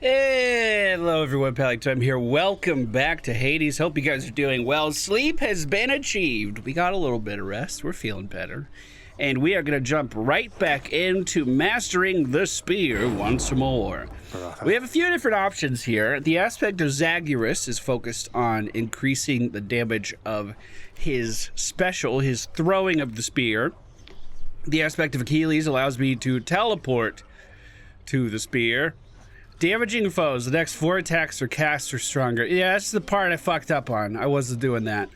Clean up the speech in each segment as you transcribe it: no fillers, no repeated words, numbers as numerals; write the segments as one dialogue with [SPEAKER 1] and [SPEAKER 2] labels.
[SPEAKER 1] Hello everyone, MFPallytime here. Welcome back to Hades. Hope you guys are doing well. Sleep has been achieved. We got a little bit of rest. We're feeling better. And we are going to jump right back into mastering the spear once more. We have a few different options here. The aspect of Zagreus is focused on increasing the damage of his special, his throwing of the spear. The aspect of Achilles allows me to teleport to the spear. Damaging foes. The next 4 attacks or casts are stronger. Yeah, that's the part I fucked up on. I wasn't doing that.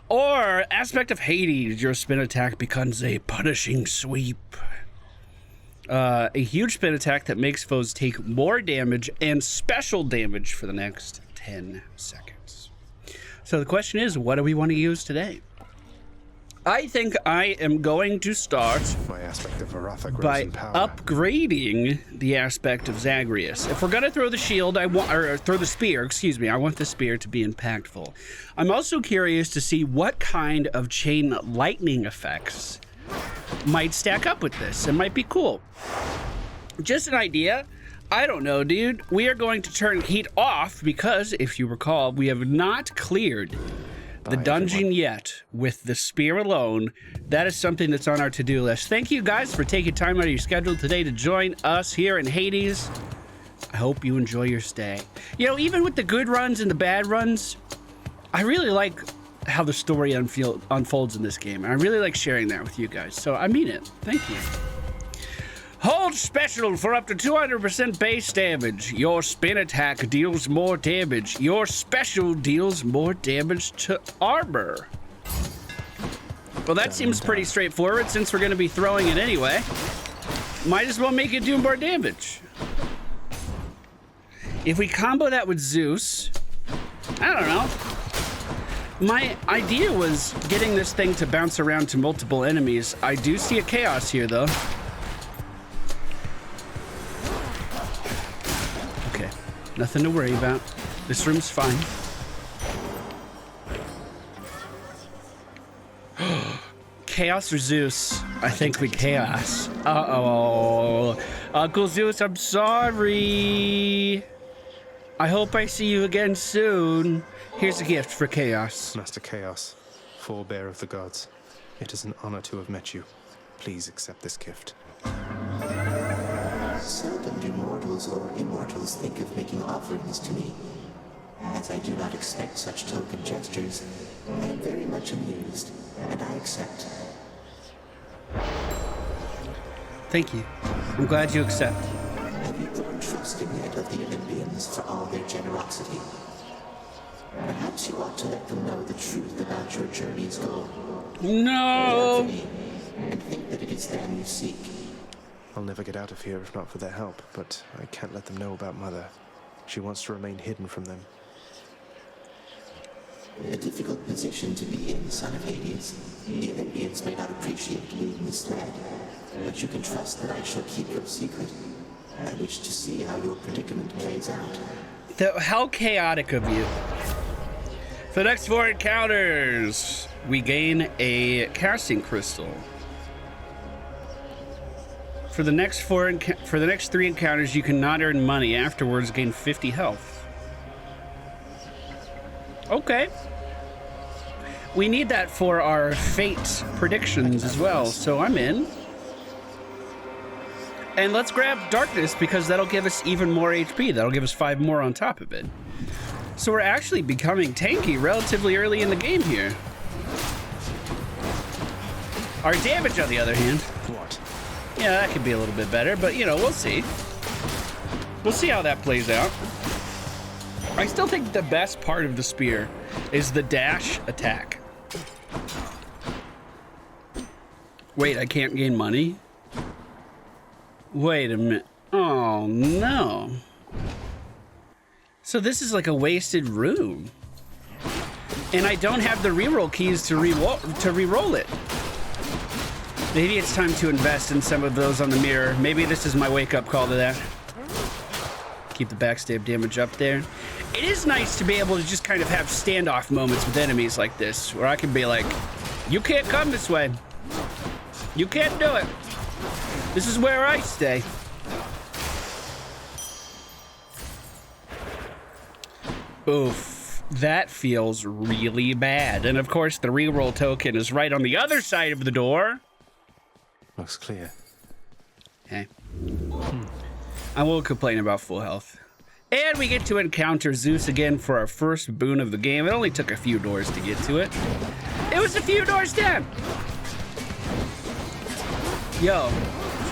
[SPEAKER 1] Or, aspect of Hades. Your spin attack becomes a punishing sweep. A huge spin attack that makes foes take more damage and special damage for the next 10 seconds. So the question is, what do we want to use today? I think I am going to start
[SPEAKER 2] by
[SPEAKER 1] upgrading the aspect of Zagreus. If we're gonna throw the shield, throw the spear, excuse me, I want the spear to be impactful. I'm also curious to see what kind of chain lightning effects might stack up with this. It might be cool. Just an idea. I don't know, dude. We are going to turn heat off because, if you recall, we have not cleared the dungeon yet with the spear alone. That is something that's on our to-do list. Thank you guys for taking time out of your schedule today to join us here in Hades. I hope you enjoy your stay. You know, even with the good runs and the bad runs, I really like how the story unfolds in this game. And I really like sharing that with you guys. So I mean it. Thank you. Hold special for up to 200% base damage. Your spin attack deals more damage. Your special deals more damage to armor. Well, that seems pretty straightforward since we're going to be throwing it anyway. Might as well make it do more damage. If we combo that with Zeus, I don't know. My idea was getting this thing to bounce around to multiple enemies. I do see a chaos here, though. Nothing to worry about. This room's fine. Chaos or Zeus? I think we chaos. Uh-oh. Uncle Zeus, I'm sorry. I hope I see you again soon. Here's a gift for Chaos.
[SPEAKER 2] Master Chaos, forebear of the gods, it is an honor to have met you. Please accept this gift.
[SPEAKER 3] Seldom do mortals or immortals think of making offerings to me. As I do not expect such token gestures, I am very much amused, and I accept.
[SPEAKER 1] Thank you. I'm glad you accept.
[SPEAKER 3] Have you grown trusting yet of the Olympians for all their generosity? Perhaps you ought to let them know the truth about your journey's goal.
[SPEAKER 1] No!
[SPEAKER 3] Me, and think that it is them you seek.
[SPEAKER 2] I'll never get out of here if not for their help, but I can't let them know about Mother. She wants to remain hidden from them.
[SPEAKER 3] A difficult position to be in, son of Hades. The Olympians may not appreciate being misled, but you can trust that I shall keep your secret. I wish to see how your predicament plays out.
[SPEAKER 1] How chaotic of you. For the next 4 encounters, we gain a casting crystal. For the next 3 encounters, you cannot earn money. Afterwards, gain 50 health. Okay. We need that for our fate predictions as well, so I'm in. And let's grab darkness because that'll give us even more HP. That'll give us 5 more on top of it. So we're actually becoming tanky relatively early in the game here. Our damage, on the other hand.
[SPEAKER 2] What?
[SPEAKER 1] Yeah, that could be a little bit better, but, you know, we'll see. We'll see how that plays out. I still think the best part of the spear is the dash attack. Wait, I can't gain money? Wait a minute. Oh, no. So this is like a wasted room. And I don't have the reroll keys to reroll it. Maybe it's time to invest in some of those on the mirror. Maybe this is my wake-up call to that. Keep the backstab damage up there. It is nice to be able to just kind of have standoff moments with enemies like this, where I can be like, you can't come this way. You can't do it. This is where I stay. Oof, that feels really bad. And of course, the reroll token is right on the other side of the door.
[SPEAKER 2] Looks clear.
[SPEAKER 1] Okay. I won't complain about full health. And we get to encounter Zeus again for our first boon of the game. It only took a few doors to get to it. It was a few doors down. Yo,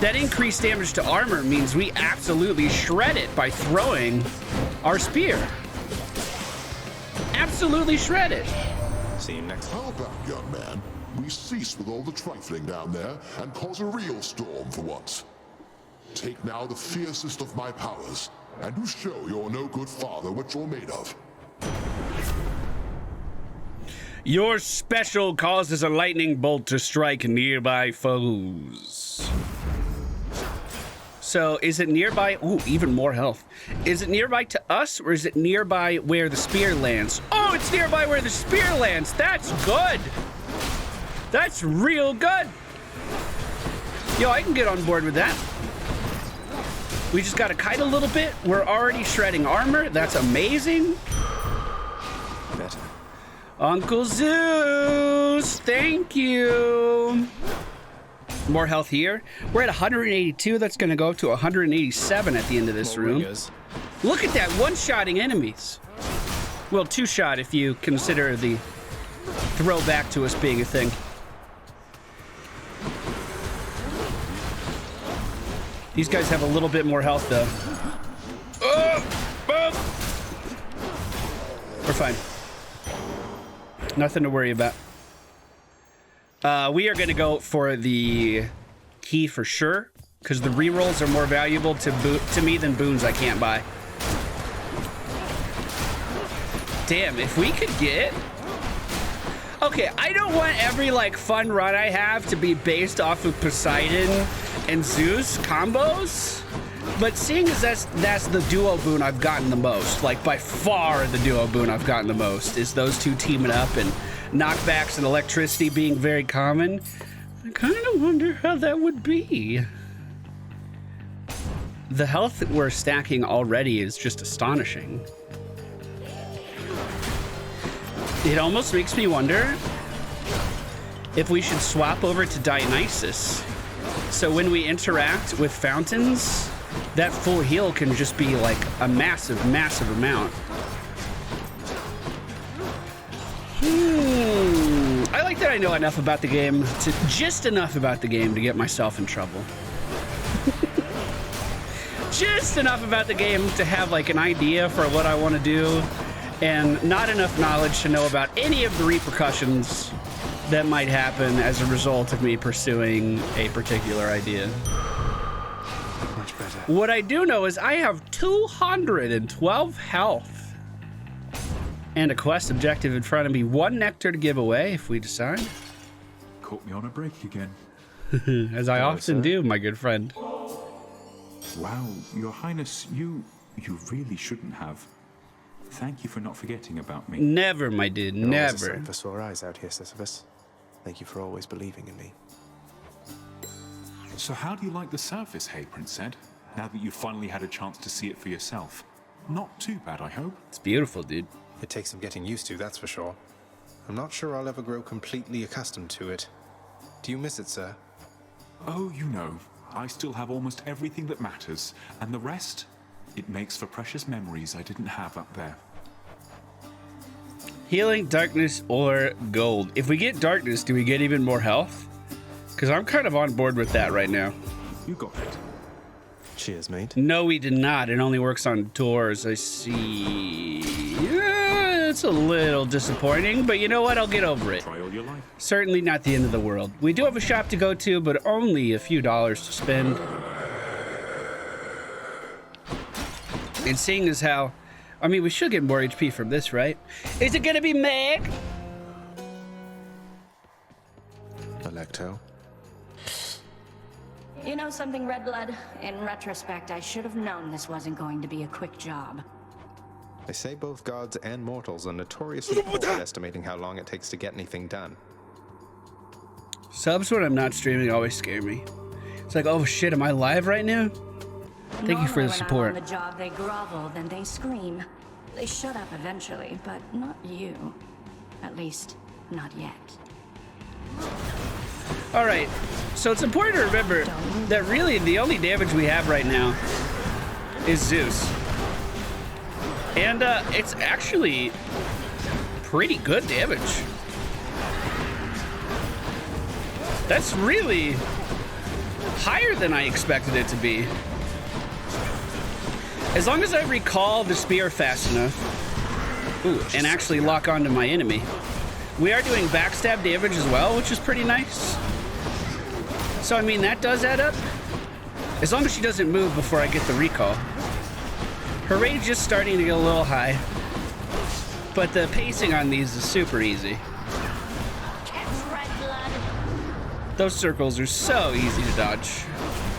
[SPEAKER 1] that increased damage to armor means we absolutely shred it by throwing our spear. Absolutely shred it.
[SPEAKER 2] See you next
[SPEAKER 4] How about, young man, we cease with all the trifling down there and cause a real storm for once? Take now the fiercest of my powers, and do show your no-good father what you're made of.
[SPEAKER 1] Your special causes a lightning bolt to strike nearby foes. So is it nearby? Ooh, even more health. Is it nearby to us, or is it nearby where the spear lands? Oh, it's nearby where the spear lands. That's good. That's real good. Yo, I can get on board with that. We just gotta kite a little bit. We're already shredding armor. That's amazing.
[SPEAKER 2] better.
[SPEAKER 1] Uncle Zeus, thank you. More health here. We're at 182. That's going to go to 187 at the end of this room.
[SPEAKER 2] Ringers.
[SPEAKER 1] Look at that, one-shotting enemies. Well, two-shot if you consider the throwback to us being a thing. These guys have a little bit more health, though. We're fine. Nothing to worry about. We are going to go for the key for sure, because the rerolls are more valuable to me than boons I can't buy. Damn, if we could get... Okay, I don't want every, like, fun run I have to be based off of Poseidon and Zeus combos, but seeing as that's the duo boon I've gotten the most, like, by far the duo boon I've gotten the most, is those two teaming up and knockbacks and electricity being very common. I kind of wonder how that would be. The health that we're stacking already is just astonishing. It almost makes me wonder if we should swap over to Dionysus. So when we interact with fountains, that full heal can just be like a massive, massive amount. I like that I know enough about the game, just enough about the game to get myself in trouble. Just enough about the game to have like an idea for what I want to do, and not enough knowledge to know about any of the repercussions that might happen as a result of me pursuing a particular idea.
[SPEAKER 2] Much better.
[SPEAKER 1] What I do know is I have 212 health and a quest objective in front of me. 1 nectar to give away if we decide.
[SPEAKER 5] Caught me on a break again.
[SPEAKER 1] As I often do, my good friend.
[SPEAKER 5] Wow, Your Highness, you really shouldn't have. Thank you for not forgetting about me.
[SPEAKER 1] Never, my dude,
[SPEAKER 2] You're always a
[SPEAKER 1] never.
[SPEAKER 2] sight for sore eyes out here, Sisyphus. Thank you for always believing in me.
[SPEAKER 5] So how do you like the surface, hey, Prince said? Now that you've finally had a chance to see it for yourself. Not too bad, I hope.
[SPEAKER 1] It's beautiful, dude.
[SPEAKER 2] It takes some getting used to, that's for sure. I'm not sure I'll ever grow completely accustomed to it. Do you miss it, sir?
[SPEAKER 5] Oh, you know, I still have almost everything that matters, and the rest, it makes for precious memories I didn't have up there.
[SPEAKER 1] Healing, darkness, or gold. If we get darkness, do we get even more health? Because I'm kind of on board with that right now.
[SPEAKER 5] You got it.
[SPEAKER 2] Cheers, mate.
[SPEAKER 1] No, we did not. It only works on doors. I see. Yeah, it's a little disappointing, but you know what? I'll get over it.
[SPEAKER 5] Try all your life.
[SPEAKER 1] Certainly not the end of the world. We do have a shop to go to, but only a few dollars to spend. And seeing as how, I mean, we should get more HP from this, right? Is it gonna be Meg?
[SPEAKER 2] Alecto.
[SPEAKER 6] You know something, Redblood? In retrospect, I should have known this wasn't going to be a quick job.
[SPEAKER 2] They say both gods and mortals are notoriously poor at estimating how long it takes to get anything done.
[SPEAKER 1] Subs when I'm not streaming always scare me. It's like, oh shit, am I live right now? Thank you for the support.
[SPEAKER 6] When I'm on the job, they grovel, then they scream. They shut up eventually, but not you. At least, not yet.
[SPEAKER 1] All right, so it's important to remember that really the only damage we have right now is Zeus. And it's actually pretty good damage. That's really higher than I expected it to be. As long as I recall the spear fast enough, ooh, and actually lock onto my enemy. We are doing backstab damage as well, which is pretty nice. So, I mean, that does add up. As long as she doesn't move before I get the recall. Her rage is starting to get a little high, but the pacing on these is super easy. Those circles are so easy to dodge.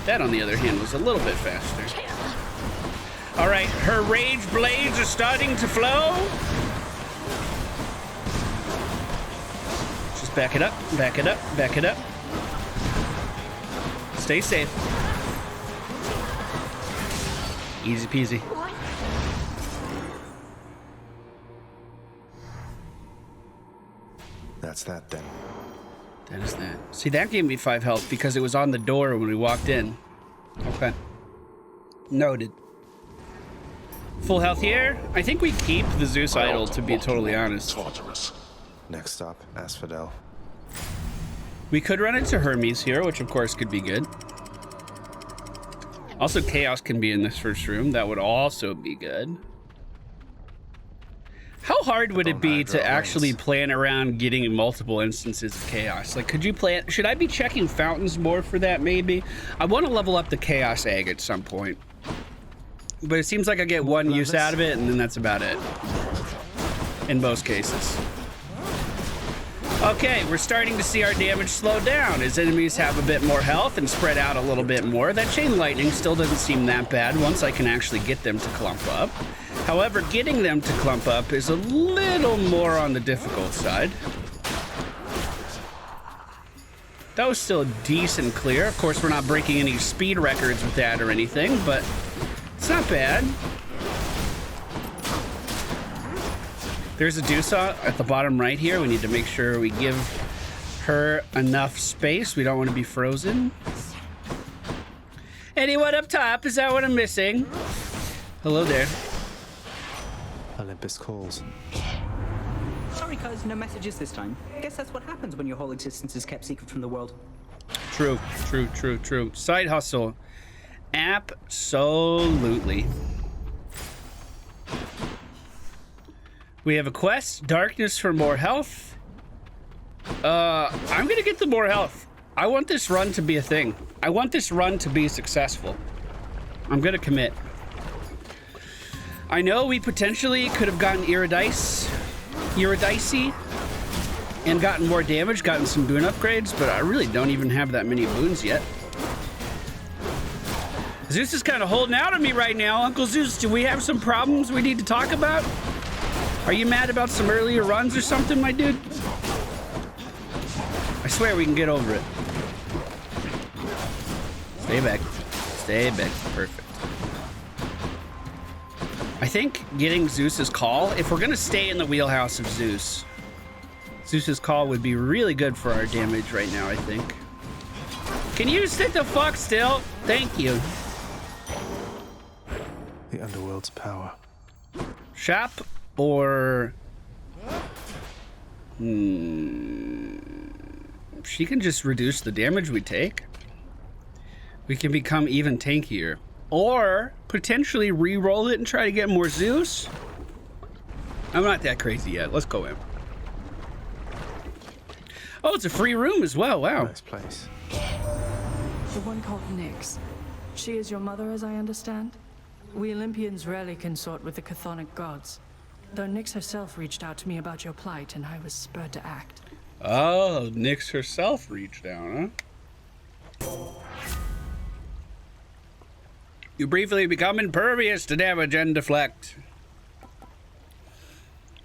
[SPEAKER 1] That, on the other hand, was a little bit faster. All right, her rage blades are starting to flow. Just back it up, back it up, back it up. Stay safe. Easy peasy.
[SPEAKER 2] That's that then.
[SPEAKER 1] That is that. See, that gave me 5 health because it was on the door when we walked in. Okay. Noted. Full health here. I think we keep the Zeus idol, to be totally honest.
[SPEAKER 2] Next stop, Asphodel.
[SPEAKER 1] We could run into Hermes here, which of course could be good. Also, Chaos can be in this first room. That would also be good. How hard would it be to actually plan around getting multiple instances of Chaos? Like, could you plan? Should I be checking fountains more for that, maybe? I want to level up the Chaos egg at some point. But it seems like I get one use out of it, and then that's about it. In most cases. Okay, we're starting to see our damage slow down as enemies have a bit more health and spread out a little bit more. That chain lightning still doesn't seem that bad once I can actually get them to clump up. However, getting them to clump up is a little more on the difficult side. That was still a decent clear. Of course, we're not breaking any speed records with that or anything, but it's not bad. There's a Dusa at the bottom right here. We need to make sure we give her enough space. We don't want to be frozen. Anyone up top? Is that what I'm missing? Hello there.
[SPEAKER 2] Olympus calls.
[SPEAKER 7] Sorry, cuz, no messages this time. Guess that's what happens when your whole existence is kept secret from the world.
[SPEAKER 1] True, true, true, true. Side hustle. Absolutely. We have a quest, darkness for more health. I'm gonna get the more health. I want this run to be a thing. I want this run to be successful. I'm gonna commit. I know we potentially could have gotten Eurydice and gotten more damage, gotten some boon upgrades, but I really don't even have that many boons yet. Zeus is kind of holding out on me right now. Uncle Zeus, do we have some problems we need to talk about? Are you mad about some earlier runs or something, my dude? I swear we can get over it. Stay back. Stay back. Perfect. I think getting Zeus's call, if we're gonna stay in the wheelhouse of Zeus, Zeus's call would be really good for our damage right now, I think. Can you sit the fuck still? Thank you.
[SPEAKER 2] The Underworld's power.
[SPEAKER 1] Shop or... She can just reduce the damage we take. We can become even tankier. Or potentially re-roll it and try to get more Zeus. I'm not that crazy yet. Let's go in. Oh, it's a free room as well. Wow.
[SPEAKER 2] Nice place.
[SPEAKER 8] The one called Nyx. She is your mother, as I understand? We Olympians rarely consort with the chthonic gods. Though Nyx herself reached out to me about your plight, and I was spurred to act.
[SPEAKER 1] Oh, Nyx herself reached out, huh? You briefly become impervious to damage and deflect.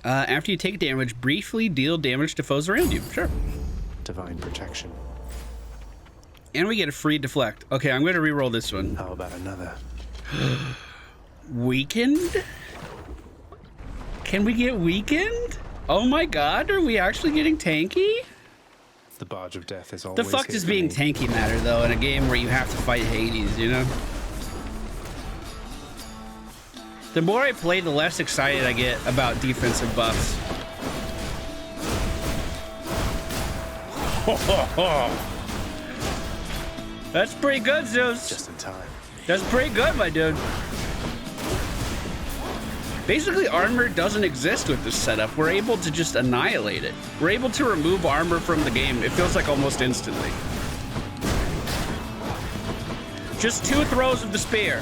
[SPEAKER 1] After you take damage, briefly deal damage to foes around you. Sure.
[SPEAKER 2] Divine protection.
[SPEAKER 1] And we get a free deflect. Okay, I'm going to re-roll this one.
[SPEAKER 2] How about another?
[SPEAKER 1] Weakened? Can we get weakened? Oh my god, are we actually getting tanky?
[SPEAKER 2] The barge of death is always.
[SPEAKER 1] The fuck does being tanky matter though in a game where you have to fight Hades, you know? The more I play, the less excited I get about defensive buffs. That's pretty good, Zeus.
[SPEAKER 2] Just in time.
[SPEAKER 1] That's pretty good, my dude. Basically, armor doesn't exist with this setup. We're able to just annihilate it. We're able to remove armor from the game. It feels like almost instantly. Just 2 throws of the spear.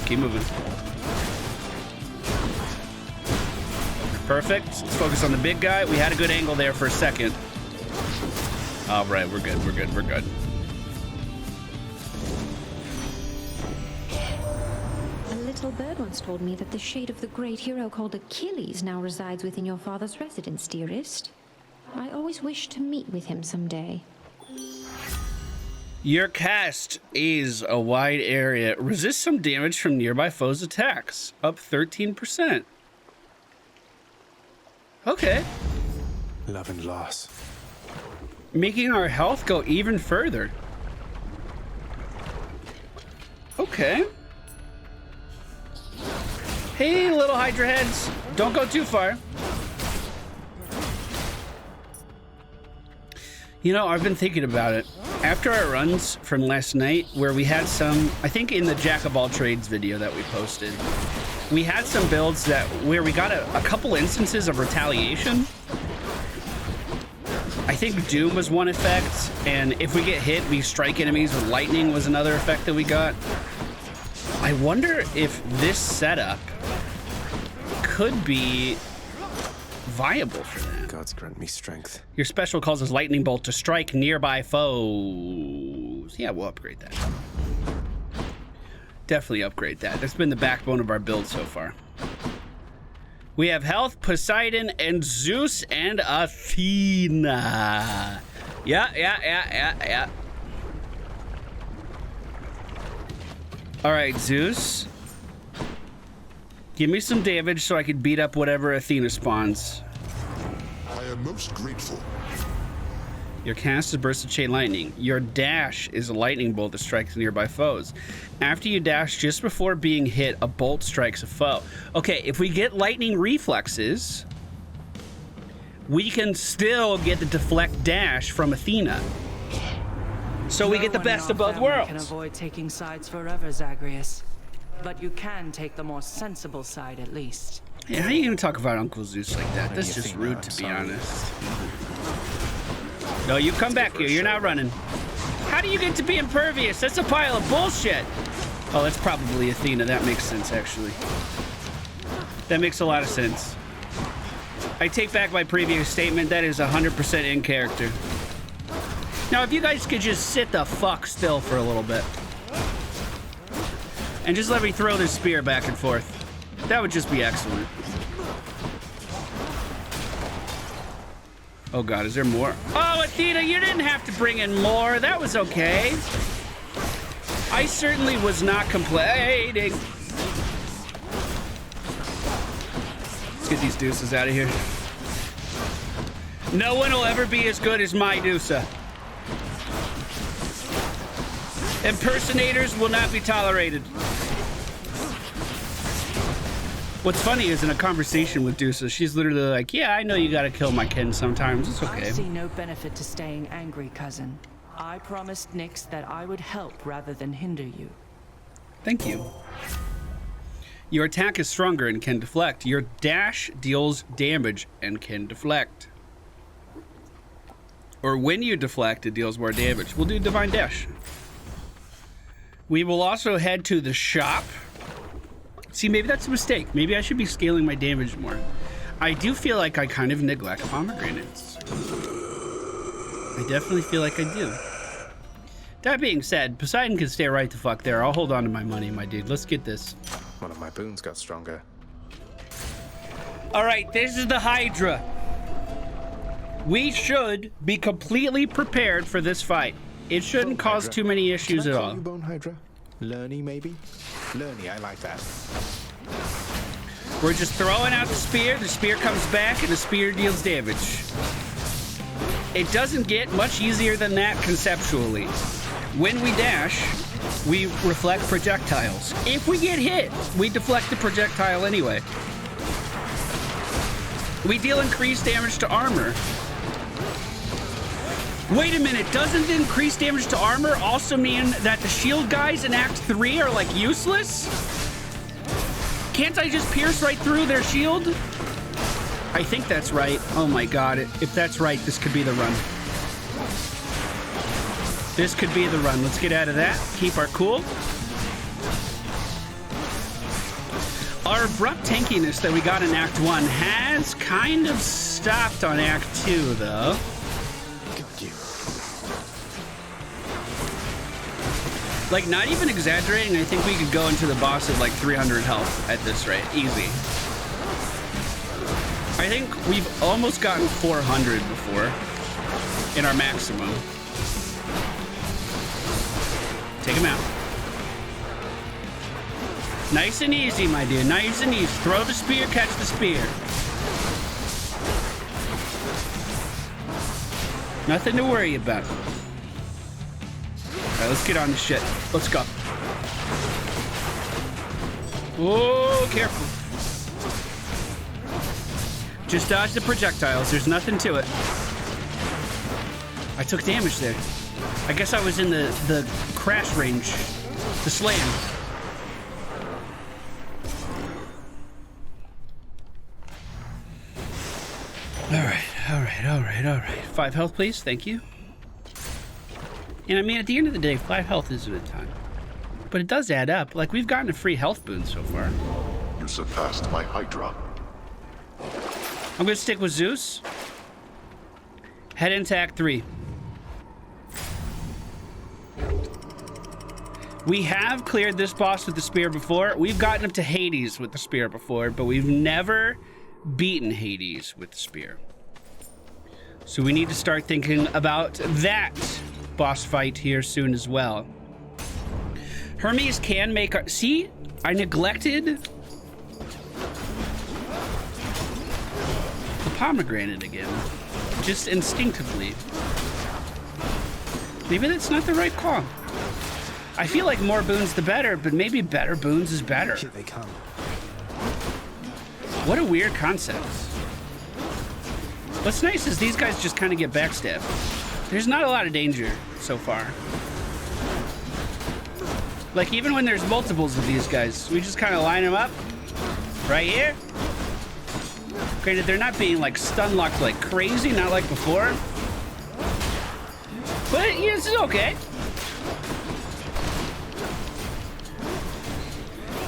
[SPEAKER 1] Keep moving. Perfect. Let's focus on the big guy. We had a good angle there for a second. All right, we're good. We're good. We're good.
[SPEAKER 9] A little bird once told me that the shade of the great hero called Achilles now resides within your father's residence, dearest. I always wished to meet with him someday.
[SPEAKER 1] Your cast is a wide area. Resist some damage from nearby foes' attacks. Up 13%. Okay.
[SPEAKER 2] Love and loss.
[SPEAKER 1] Making our health go even further. Okay. Hey, little Hydra heads. Don't go too far. You know, I've been thinking about it. After our runs from last night, where we had some, I think in the Jack of all trades video that we posted, we had some builds where we got a couple instances of retaliation. I think Doom was one effect, and if we get hit, we strike enemies with lightning was another effect that we got. I wonder if this setup could be viable for that.
[SPEAKER 2] Gods grant me strength.
[SPEAKER 1] Your special causes lightning bolt to strike nearby foes. Yeah, we'll upgrade that. Definitely upgrade that. That's been the backbone of our build so far. We have health, Poseidon, and Zeus and Athena. Yeah. All right, Zeus. Give me some damage so I can beat up whatever Athena spawns.
[SPEAKER 4] I am most grateful.
[SPEAKER 1] Your cast is burst of chain lightning. Your dash is a lightning bolt that strikes nearby foes. After you dash just before being hit, a bolt strikes a foe. Okay, if we get lightning reflexes, we can still get the deflect dash from Athena. So we get the best of both worlds.
[SPEAKER 8] You can avoid taking sides forever, Zagreus. But you can take the more sensible side at least.
[SPEAKER 1] Yeah, how are you gonna talk about Uncle Zeus like that? That's just rude, to be honest. No, you come back here. You're not running. How do you get to be impervious? That's a pile of bullshit. Oh, that's probably Athena. That makes sense, actually. That makes a lot of sense. I take back my previous statement. That is 100% in character. Now, if you guys could just sit the fuck still for a little bit. And just let me throw this spear back and forth. That would just be excellent. Oh god, is there more? Oh, Athena, you didn't have to bring in more. That was okay. I certainly was not complaining. Let's get these deuces out of here. No one will ever be as good as my Deusa. Impersonators will not be tolerated. What's funny is in a conversation with Deusa, she's literally like, yeah, I know you gotta kill my kin sometimes. It's okay.
[SPEAKER 8] I see no benefit to staying angry, cousin. I promised Nyx that I would help rather than hinder you.
[SPEAKER 1] Thank you. Your attack is stronger and can deflect. Your dash deals damage and can deflect. Or when you deflect, it deals more damage. We'll do Divine Dash. We will also head to the shop. See, maybe that's a mistake. Maybe I should be scaling my damage more. I do feel like I kind of neglect pomegranates. I definitely feel like I do. That being said, Poseidon can stay right the fuck there. I'll hold on to my money, my dude. Let's get this.
[SPEAKER 2] One of my boons got stronger.
[SPEAKER 1] All right, this is the Hydra. We should be completely prepared for this fight. It shouldn't cause too many issues at all.
[SPEAKER 2] Bone Hydra? Lerny, maybe? Lerny, I like that.
[SPEAKER 1] We're just throwing out the spear comes back, and the spear deals damage. It doesn't get much easier than that conceptually. When we dash, we reflect projectiles. If we get hit, we deflect the projectile anyway. We deal increased damage to armor. Wait a minute, doesn't increased damage to armor also mean that the shield guys in Act 3 are like useless? Can't I just pierce right through their shield? I think that's right. Oh my god, if that's right, this could be the run. This could be the run. Let's get out of that. Keep our cool. Our abrupt tankiness that we got in Act 1 has kind of stopped on Act 2, though.
[SPEAKER 2] Got you.
[SPEAKER 1] Like, not even exaggerating, I think we could go into the boss at like 300 health at this rate. Easy. I think we've almost gotten 400 before in our maximum. Take him out. Nice and easy, my dude. Nice and easy. Throw the spear, catch the spear. Nothing to worry about. All right, let's get on this shit. Let's go. Oh, careful. Just dodge the projectiles. There's nothing to it. I took damage there. I guess I was in the crash range. The slam. All right. 5 health, please. Thank you. And I mean, at the end of the day, 5 health isn't a ton. But it does add up. Like, we've gotten a free health boon so far.
[SPEAKER 4] You surpassed my Hydra.
[SPEAKER 1] I'm gonna stick with Zeus. Head into Act 3. We have cleared this boss with the spear before. We've gotten up to Hades with the spear before, but we've never beaten Hades with the spear. So we need to start thinking about that boss fight here soon as well. Hermes can make our... See? I neglected the pomegranate again. Just instinctively. Maybe that's not the right call. I feel like more boons the better, but maybe better boons is better.
[SPEAKER 2] Here they come.
[SPEAKER 1] What a weird concept. What's nice is these guys just kind of get backstabbed. There's not a lot of danger so far. Like, even when there's multiples of these guys, we just kind of line them up right here. Granted, they're not being like stun locked like crazy, not like before. But yeah, this is okay.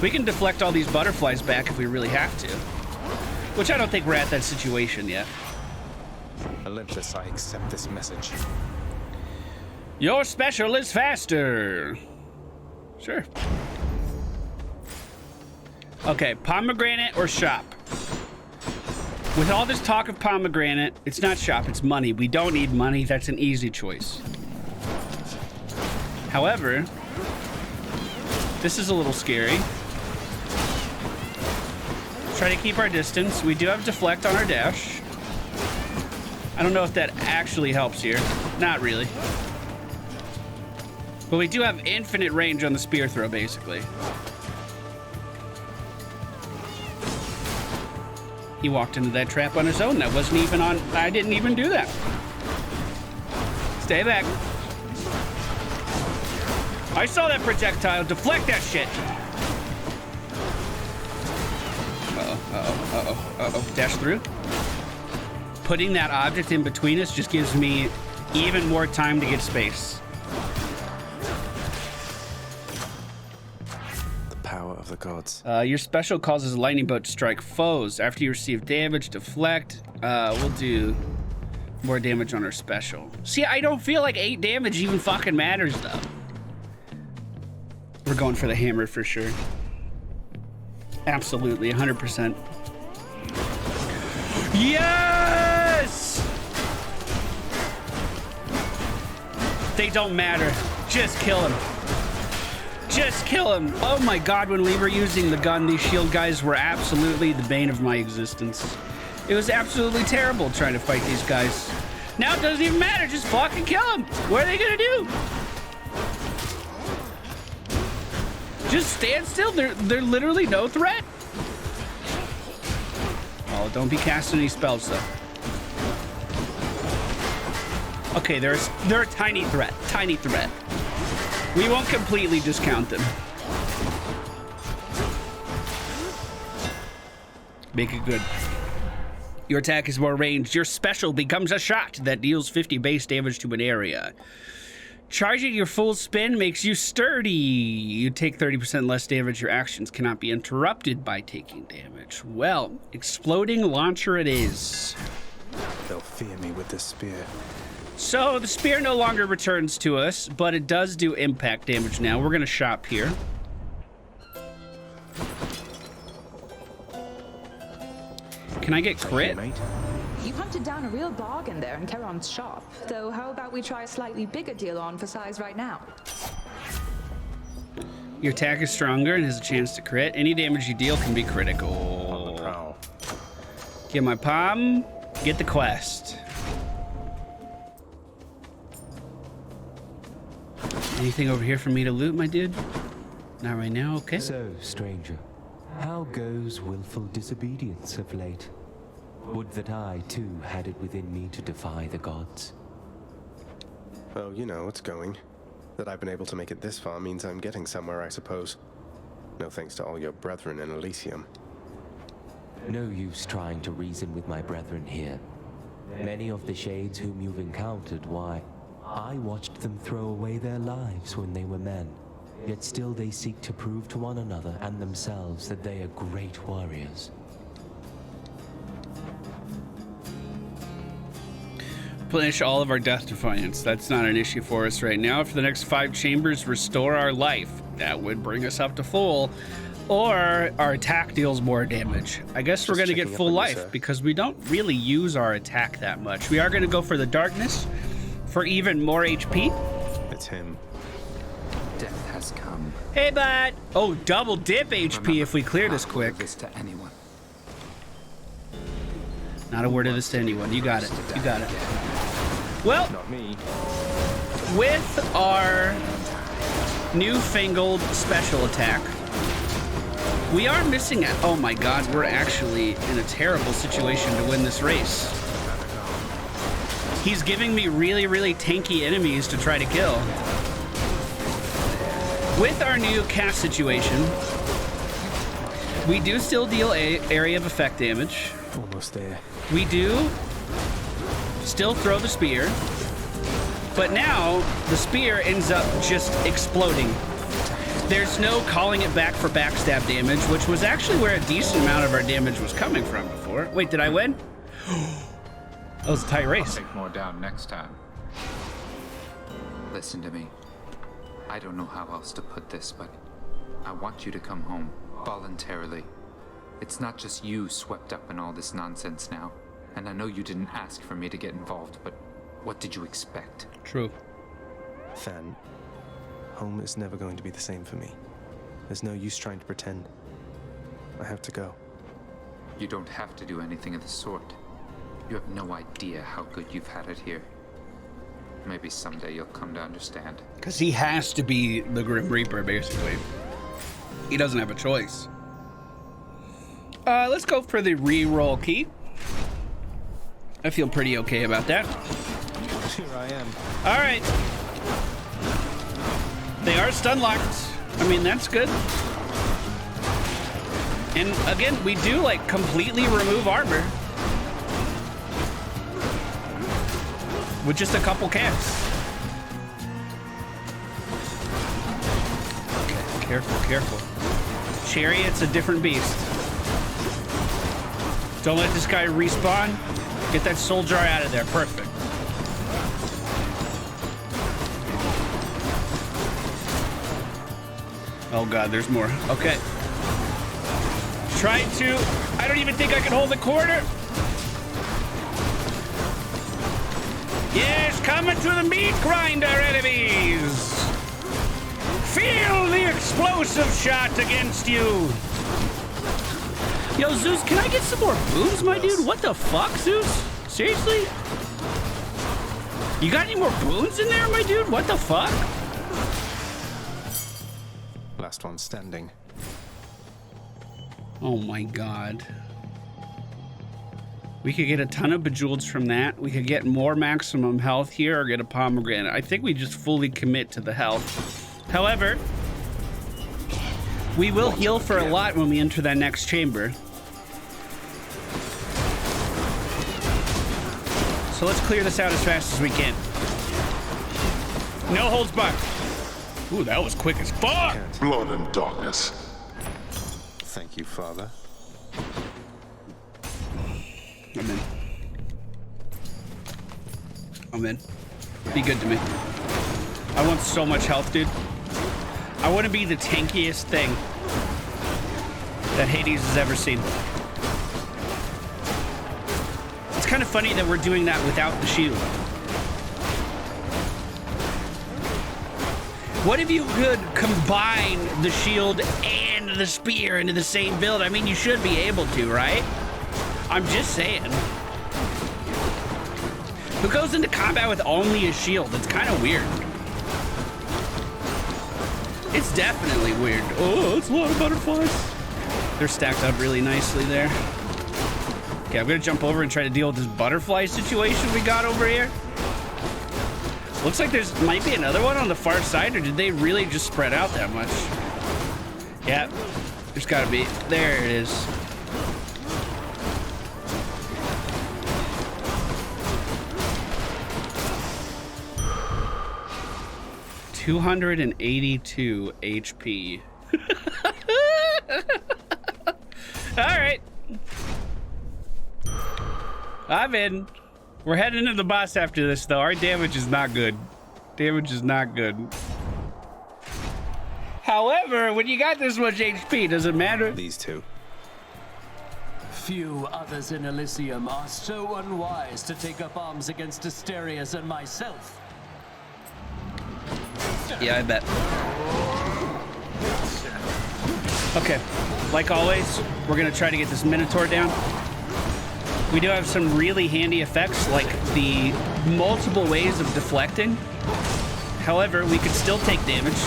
[SPEAKER 1] We can deflect all these butterflies back if we really have to. Which I don't think we're at that situation yet.
[SPEAKER 2] Olympus, I accept this message.
[SPEAKER 1] Your special is faster. Sure. Okay, pomegranate or shop? With all this talk of pomegranate, it's not shop, it's money. We don't need money, that's an easy choice. However, this is a little scary. Try to keep our distance. We do have deflect on our dash. I don't know if that actually helps here. Not really. But we do have infinite range on the spear throw, basically. He walked into that trap on his own. That wasn't even on... I didn't even do that. Stay back. I saw that projectile. Deflect that shit. Uh-oh. Dash through. Putting that object in between us just gives me even more time to get space.
[SPEAKER 2] The power of the gods.
[SPEAKER 1] Your special causes a lightning bolt to strike foes. After you receive damage, deflect. We'll do more damage on our special. See, I don't feel like 8 damage even fucking matters, though. We're going for the hammer for sure. Absolutely, 100%. Yes! They don't matter. Just kill him. Just kill him. Oh my god, when we were using the gun, these shield guys were absolutely the bane of my existence. It was absolutely terrible trying to fight these guys. Now it doesn't even matter. Just fucking kill them. What are they gonna do? Just stand still. They're literally no threat. Oh, don't be casting any spells though. Okay, they're a tiny threat. Tiny threat. We won't completely discount them. Make it good. Your attack is more ranged. Your special becomes a shot that deals 50 base damage to an area. Charging your full spin makes you sturdy. You take 30% less damage. Your actions cannot be interrupted by taking damage. Well, exploding launcher it is.
[SPEAKER 2] They'll fear me with this spear.
[SPEAKER 1] So the spear no longer returns to us, but it does do impact damage now. We're gonna shop here. Can I get crit?
[SPEAKER 10] You hunted down a real bargain there in Charon's shop. So how about we try a slightly bigger deal on for size right now?
[SPEAKER 1] Your attack is stronger and has a chance to crit. Any damage you deal can be critical.
[SPEAKER 2] On the prowl.
[SPEAKER 1] Get my palm. Get the quest. Anything over here for me to loot, my dude? Not right now, okay.
[SPEAKER 11] So, stranger, how goes willful disobedience of late? Would that I, too, had it within me to defy the gods.
[SPEAKER 2] Well, you know, it's going. That I've been able to make it this far means I'm getting somewhere, I suppose. No thanks to all your brethren in Elysium.
[SPEAKER 11] No use trying to reason with my brethren here. Many of the shades whom you've encountered, why, I watched them throw away their lives when they were men. Yet still they seek to prove to one another and themselves that they are great warriors.
[SPEAKER 1] Replenish all of our death defiance. That's not an issue for us right now. For the next 5 chambers, restore our life. That would bring us up to full. Or our attack deals more damage. I guess we're going to get full life because we don't really use our attack that much. We are going to go for the darkness for even more HP.
[SPEAKER 2] It's him.
[SPEAKER 12] Death has come.
[SPEAKER 1] Hey, bud. Oh, double dip HP if we clear this quick.
[SPEAKER 12] This to anyone.
[SPEAKER 1] Not a word of this to anyone. You got it. You got it. Well,
[SPEAKER 2] not me.
[SPEAKER 1] With our newfangled special attack, we are missing it. Oh my god, we're actually in a terrible situation to win this race. He's giving me really, really tanky enemies to try to kill. With our new cast situation, we do still deal area of effect damage.
[SPEAKER 2] Almost there.
[SPEAKER 1] We do still throw the spear, but now the spear ends up just exploding. There's no calling it back for backstab damage, which was actually where a decent amount of our damage was coming from before. Wait, did I win? That was a tight race.
[SPEAKER 12] I'll take more down next time. Listen to me. I don't know how else to put this, but I want you to come home voluntarily. It's not just you swept up in all this nonsense now. And I know you didn't ask for me to get involved, but what did you expect?
[SPEAKER 1] True.
[SPEAKER 2] Fan, home is never going to be the same for me. There's no use trying to pretend. I have to go.
[SPEAKER 12] You don't have to do anything of the sort. You have no idea how good you've had it here. Maybe someday you'll come to understand.
[SPEAKER 1] Because he has to be the Grim Reaper, basically. He doesn't have a choice. Let's go for the re-roll key. I feel pretty okay about that.
[SPEAKER 2] Here I am.
[SPEAKER 1] All right. They are stun locked. I mean, that's good. And again, we do like completely remove armor with just a couple casts. Okay, careful, careful. Chariot's a different beast. Don't let this guy respawn. Get that soul jar out of there. Perfect. Oh god, there's more. Okay. Trying to... I don't even think I can hold the corner. Yes, coming to the meat grinder, enemies. Feel the explosive shot against you. Yo, Zeus, can I get some more boons, my dude? What the fuck, Zeus? Seriously? You got any more boons in there, my dude? What the fuck?
[SPEAKER 2] Last one standing.
[SPEAKER 1] Oh my god. We could get a ton of bejewels from that. We could get more maximum health here or get a pomegranate. I think we just fully commit to the health. However, we will heal for a lot when we enter that next chamber. So let's clear this out as fast as we can. No holds barred. Ooh, that was quick as fuck.
[SPEAKER 4] Blood and darkness.
[SPEAKER 2] Thank you, Father.
[SPEAKER 1] I'm in. I'm in. Be good to me. I want so much health, dude. I want to be the tankiest thing that Hades has ever seen. It's kind of funny that we're doing that without the shield. What if you could combine the shield and the spear into the same build? I mean, you should be able to, right? I'm just saying. Who goes into combat with only a shield? It's kind of weird. It's definitely weird. Oh, it's a lot of butterflies. They're stacked up really nicely there. Okay, I'm gonna jump over and try to deal with this butterfly situation we got over here. Looks like there's might be another one on the far side, or did they really just spread out that much? Yeah, there's gotta be. There it is. $282 HP. All right. I'm in. We're heading into the boss after this, though. Our damage is not good. Damage is not good. However, when you got this much HP, does it matter?
[SPEAKER 2] These two.
[SPEAKER 13] Few others in Elysium are so unwise to take up arms against Asterius and myself.
[SPEAKER 1] Yeah, I bet. Okay, like always, we're gonna try to get this Minotaur down. We do have some really handy effects, like the multiple ways of deflecting. However, we could still take damage,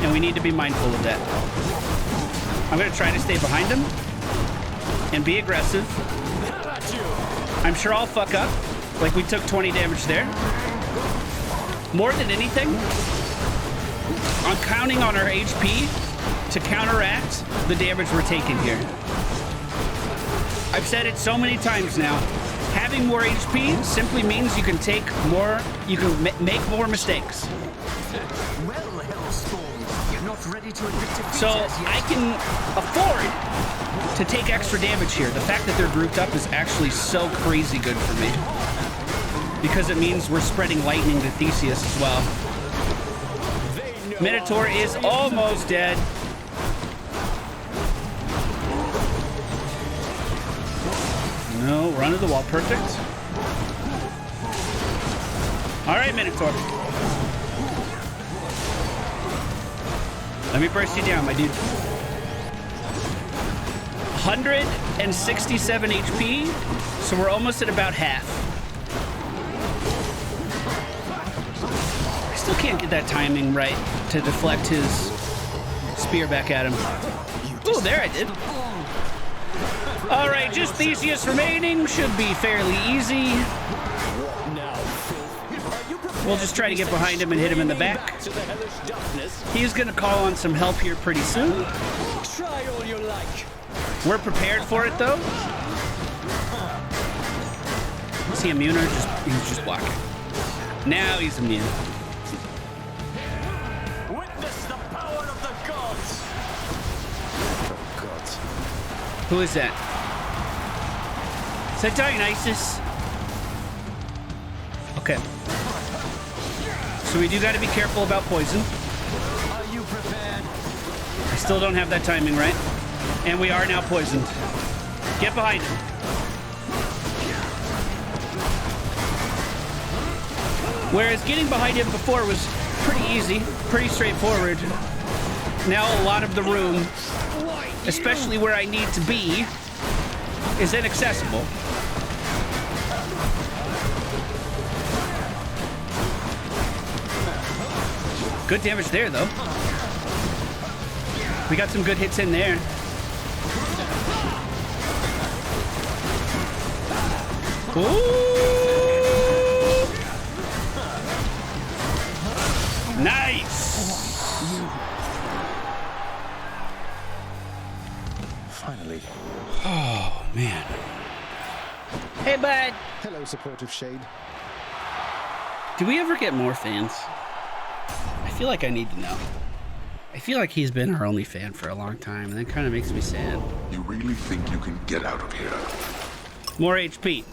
[SPEAKER 1] and we need to be mindful of that. I'm gonna try to stay behind him and be aggressive. I'm sure I'll fuck up, like we took 20 damage there. More than anything, I'm counting on our HP to counteract the damage we're taking here. I've said it so many times now. Having more HP simply means you can take more, you can make more mistakes.
[SPEAKER 13] Well, Hellstorm, you're not ready to admit defeat
[SPEAKER 1] So I can afford to take extra damage here. The fact that they're grouped up is actually so crazy good for me, because it means we're spreading lightning to Theseus as well. Minotaur is almost dead. No, run to the wall. Perfect. All right, Minotaur. Let me burst you down, my dude. 167 HP, so we're almost at about half. I still can't get that timing right to deflect his spear back at him. Oh, there I did. All right, just Theseus remaining. Should be fairly easy. We'll just try to get behind him and hit him in the back. He's gonna call on some help here pretty soon.
[SPEAKER 13] Try all you like.
[SPEAKER 1] We're prepared for it, though. Is he immune or he's just blocking? Now he's immune.
[SPEAKER 13] Witness the power of the gods.
[SPEAKER 2] Oh, gods.
[SPEAKER 1] Who is that? Is that Dionysus? Okay. So we do got to be careful about poison.
[SPEAKER 13] Are you prepared?
[SPEAKER 1] I still don't have that timing right. And we are now poisoned. Get behind him. Whereas getting behind him before was pretty easy. pretty straightforward. Now a lot of the room, especially where I need to be, is inaccessible. Good damage there, though. We got some good hits in there. Ooh! Nice!
[SPEAKER 2] Finally.
[SPEAKER 1] Oh, man. Hey, bud.
[SPEAKER 2] Hello, supportive shade.
[SPEAKER 1] Do we ever get more fans? I feel like I need to know. I feel like he's been our only fan for a long time, and that kind of makes me sad.
[SPEAKER 4] You really think you can get out of here?
[SPEAKER 1] More HP.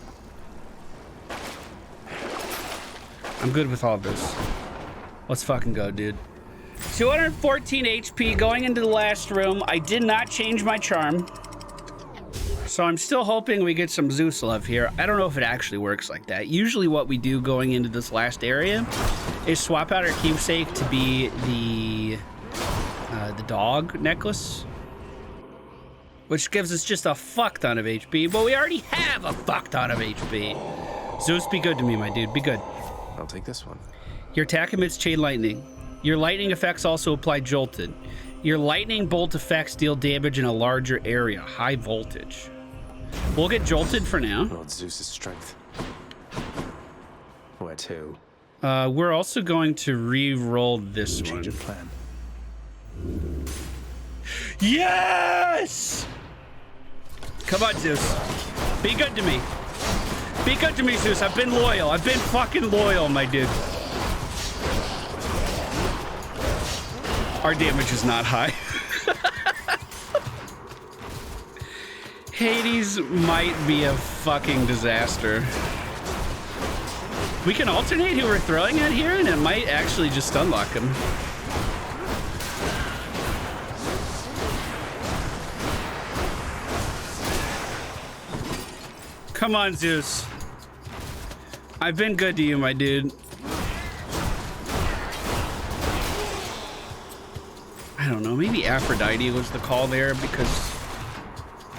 [SPEAKER 1] I'm good with all this. Let's fucking go, dude. 214 HP going into the last room. I did not change my charm. So I'm still hoping we get some Zeus love here. I don't know if it actually works like that. Usually what we do going into this last area is swap out our keepsake to be the dog necklace, which gives us just a fuck ton of HP, but we already have a fuck ton of HP. Zeus, be good to me, my dude. Be good.
[SPEAKER 2] I'll take this one.
[SPEAKER 1] Your attack emits chain lightning. Your lightning effects also apply jolted. Your lightning bolt effects deal damage in a larger area. High voltage. We'll get jolted for now.
[SPEAKER 2] Lord Zeus's strength. Where to?
[SPEAKER 1] We're also going to re-roll this one.
[SPEAKER 2] Change of plan.
[SPEAKER 1] Yes! Come on, Zeus. Be good to me. Be good to me, Zeus. I've been loyal. I've been fucking loyal, my dude. Our damage is not high. Hades might be a fucking disaster. We can alternate who we're throwing at here, and it might actually just unlock him. Come on, Zeus. I've been good to you, my dude. I don't know, maybe Aphrodite was the call there because...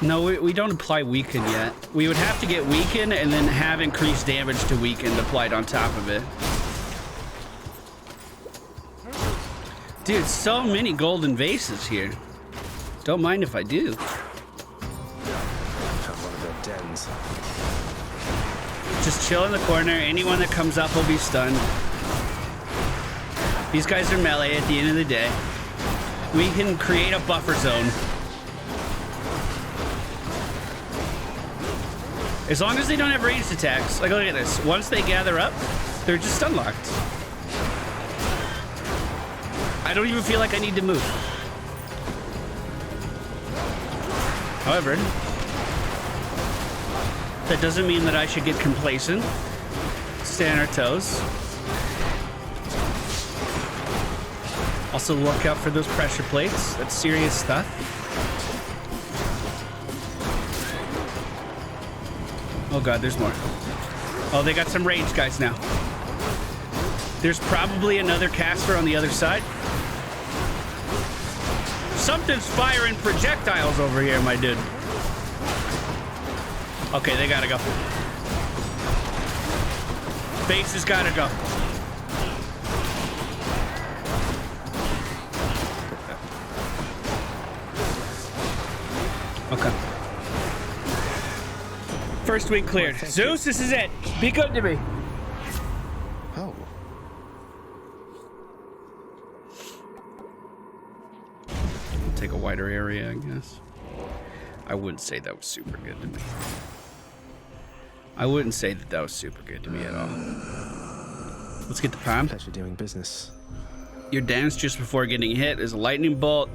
[SPEAKER 1] No, we don't apply weaken yet. We would have to get weaken and then have increased damage to weaken applied on top of it. Dude, so many golden vases here. Don't mind if I do.
[SPEAKER 2] Found one of their dens.
[SPEAKER 1] Just chill in the corner. Anyone that comes up will be stunned. These guys are melee at the end of the day. We can create a buffer zone. As long as they don't have ranged attacks. Like, look at this. Once they gather up, they're just unlocked. I don't even feel like I need to move. However, that doesn't mean that I should get complacent. Stay on our toes. Also look out for those pressure plates. That's serious stuff. Oh god, there's more. Oh, they got some rage guys now. There's probably another caster on the other side. Something's firing projectiles over here, my dude. Okay, they gotta go. Base has gotta go. Okay. First week cleared.
[SPEAKER 2] Well,
[SPEAKER 1] Zeus, this is it. Be good to me.
[SPEAKER 2] Oh.
[SPEAKER 1] Take a wider area, I guess. I wouldn't say that was super good to me. I wouldn't say that that was super good to me at all. Let's get the palm.
[SPEAKER 2] Pleasure doing business.
[SPEAKER 1] Your dance just before getting hit is a lightning bolt.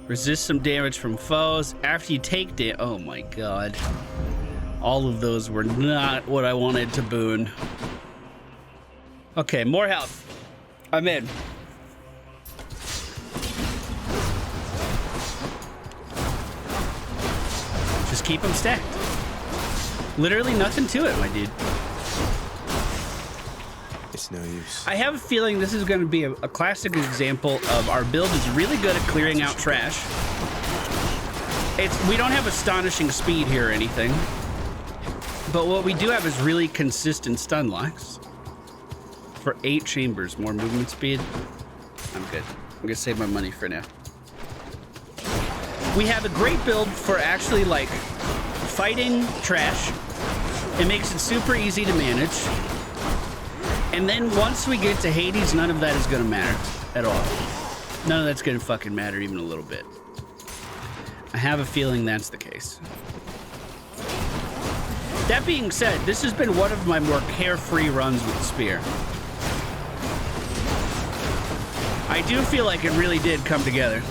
[SPEAKER 1] Resist some damage from foes. After you take damage... Oh my god. All of those were not what I wanted to boon. Okay, more health. I'm in. Just keep them stacked. Literally nothing to it, my dude.
[SPEAKER 2] It It's no use.
[SPEAKER 1] I have a feeling this is going to be a classic example of our build is really good at clearing out trash. We don't have astonishing speed here or anything, but what we do have is really consistent stun locks. For 8 chambers, more movement speed. I'm good. I'm gonna save my money for now. We have a great build for actually like fighting trash. It makes it super easy to manage. And then once we get to Hades, none of that is gonna matter at all. None of that's gonna fucking matter even a little bit. I have a feeling that's the case. That being said, this has been one of my more carefree runs with the spear. I do feel like it really did come together.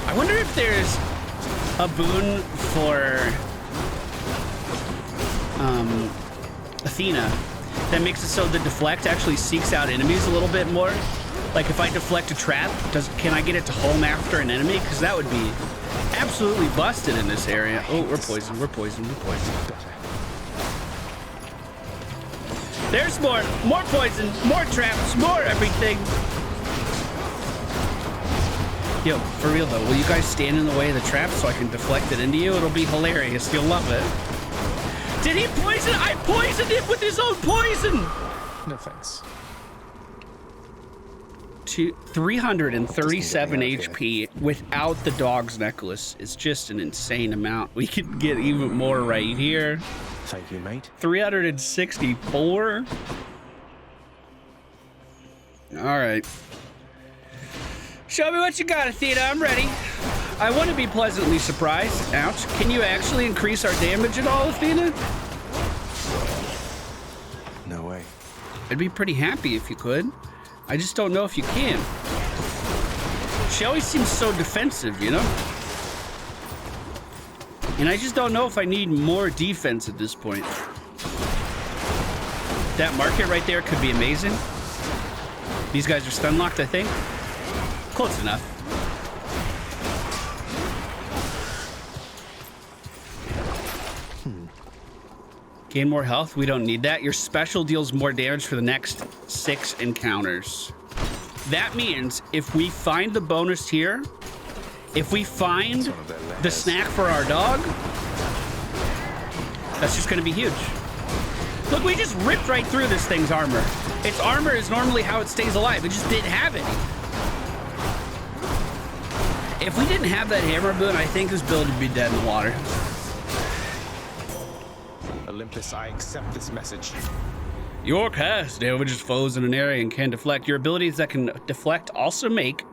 [SPEAKER 1] I wonder if there's a boon for Athena that makes it so the deflect actually seeks out enemies a little bit more. Like if I deflect a trap, can I get it to home after an enemy? Because that would be absolutely busted in this area. Oh, we're poisoned, we're poisoned, we're poisoned. There's more poison, more traps, more everything. Yo, for real though, will you guys stand in the way of the trap so I can deflect it into you? It'll be hilarious, you'll love it. Did he poison? I poisoned him with his own poison!
[SPEAKER 2] No thanks.
[SPEAKER 1] 337 HP without the dog's necklace is just an insane amount. We could get even more right here.
[SPEAKER 2] Thank you, mate.
[SPEAKER 1] 364. All right. Show me what you got, Athena. I'm ready. I want to be pleasantly surprised. Ouch. Can you actually increase our damage at all, Athena?
[SPEAKER 2] No way.
[SPEAKER 1] I'd be pretty happy if you could. I just don't know if you can. She always seems so defensive, you know? And I just don't know if I need more defense at this point. That market right there could be amazing. These guys are stun locked, I think. Close enough. Gain more health. We don't need that. Your special deals more damage for the next 6 encounters. That means if we find the bonus here, if we find the snack for our dog, that's just going to be huge. Look, we just ripped right through this thing's armor. Its armor is normally how it stays alive. It just didn't have it. If we didn't have that hammer boon, I think this build would be dead in the water.
[SPEAKER 2] Olympus, I accept this message.
[SPEAKER 1] Your cast damages foes in an area and can deflect. Your abilities that can deflect also make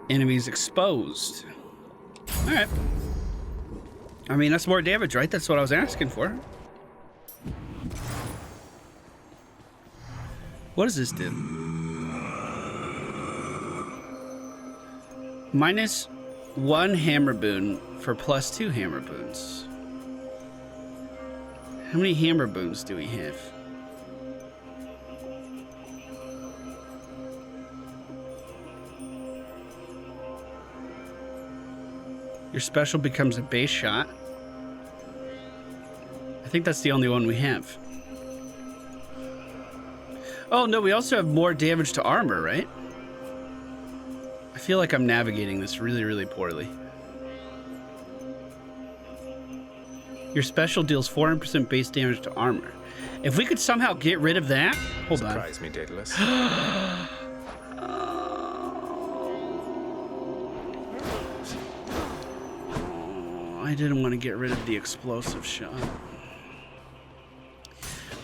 [SPEAKER 1] enemies exposed. All right. I mean, that's more damage, right? That's what I was asking for. What does this do? -1 hammer boon for +2 hammer boons. How many hammer boons do we have? Your special becomes a base shot. I think that's the only one we have. Oh no, we also have more damage to armor, right? I feel like I'm navigating this really, really poorly. Your special deals 400% base damage to armor. If we could somehow get rid of that, hold on.
[SPEAKER 2] Surprise me, Daedalus.
[SPEAKER 1] I didn't want to get rid of the explosive shot.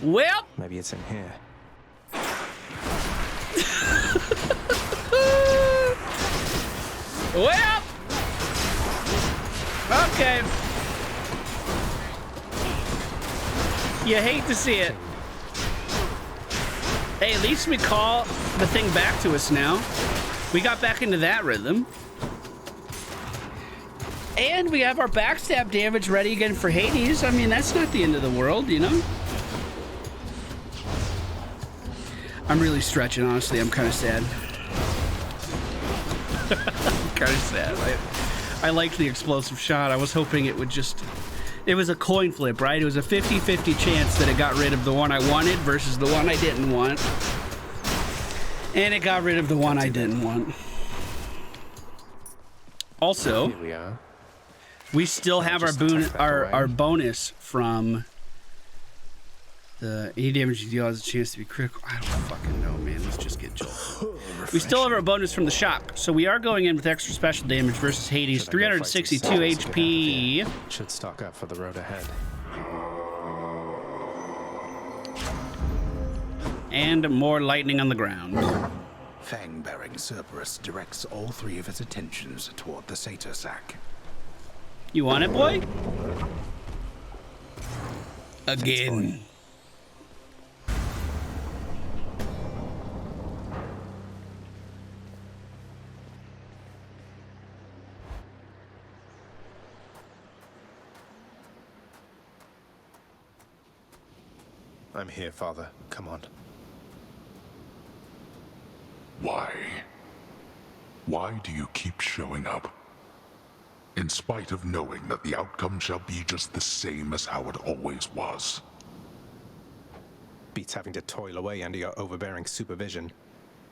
[SPEAKER 1] Well,
[SPEAKER 2] maybe it's in here.
[SPEAKER 1] Well, okay. You hate to see it. Hey, at least we call the thing back to us now. We got back into that rhythm. And we have our backstab damage ready again for Hades. I mean, that's not the end of the world, you know? I'm really stretching, honestly. I'm kind of sad. I'm kind of sad. I liked the explosive shot. I was hoping it would just It was a coin flip, right? It was a 50-50 chance that it got rid of the one I wanted versus the one I didn't want. And it got rid of the one I didn't want. Also,
[SPEAKER 2] Here we are.
[SPEAKER 1] We still have our our bonus from the any damage you deal has a chance to be critical. I don't fucking know, man. Let's just get Joel. We still have our bonus from the shop, so we are going in with extra special damage versus Hades. 362 HP.
[SPEAKER 2] Should stock up for the road ahead.
[SPEAKER 1] And more lightning on the ground.
[SPEAKER 14] Fang-bearing Cerberus directs all three of its attentions toward the satyr sack.
[SPEAKER 1] You want it, boy? Again.
[SPEAKER 2] I'm here, Father. Come on.
[SPEAKER 4] Why? Why do you keep showing up? In spite of knowing that the outcome shall be just the same as how it always was.
[SPEAKER 2] Beats having to toil away under your overbearing supervision.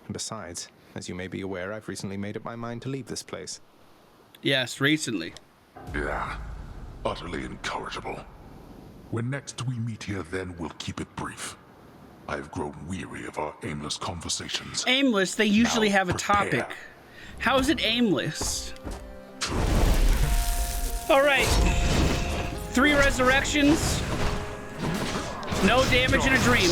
[SPEAKER 2] And besides, as you may be aware, I've recently made up my mind to leave this place.
[SPEAKER 1] Yes, recently.
[SPEAKER 4] Yeah, utterly incorrigible. When next we meet here, then we'll keep it brief. I've grown weary of our aimless conversations.
[SPEAKER 1] Aimless? They usually
[SPEAKER 4] Now
[SPEAKER 1] have a
[SPEAKER 4] prepare.
[SPEAKER 1] topic. How is it aimless? All right. 3 resurrections. No damage in a dream.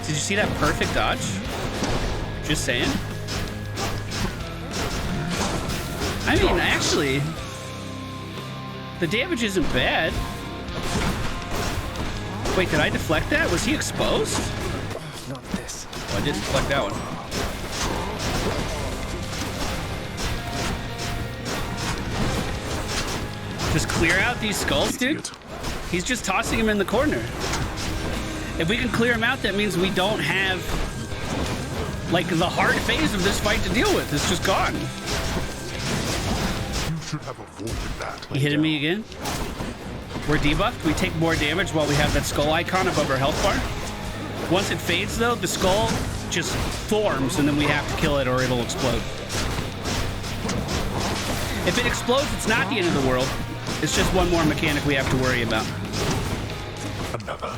[SPEAKER 1] Did you see that perfect dodge? Just saying. I mean, actually, the damage isn't bad. Wait, did I deflect that? Was he exposed?
[SPEAKER 2] Not this.
[SPEAKER 1] Oh, I didn't deflect that one. Just clear out these skulls, dude. He's just tossing them in the corner. If we can clear them out, that means we don't have, like, the hard phase of this fight to deal with. It's just gone.
[SPEAKER 4] You should have avoided that.
[SPEAKER 1] You hitting me again? We're debuffed. We take more damage while we have that skull icon above our health bar. Once it fades, though, the skull just forms, and then we have to kill it or it'll explode. If it explodes, it's not the end of the world. It's just one more mechanic we have to worry about.
[SPEAKER 4] Another.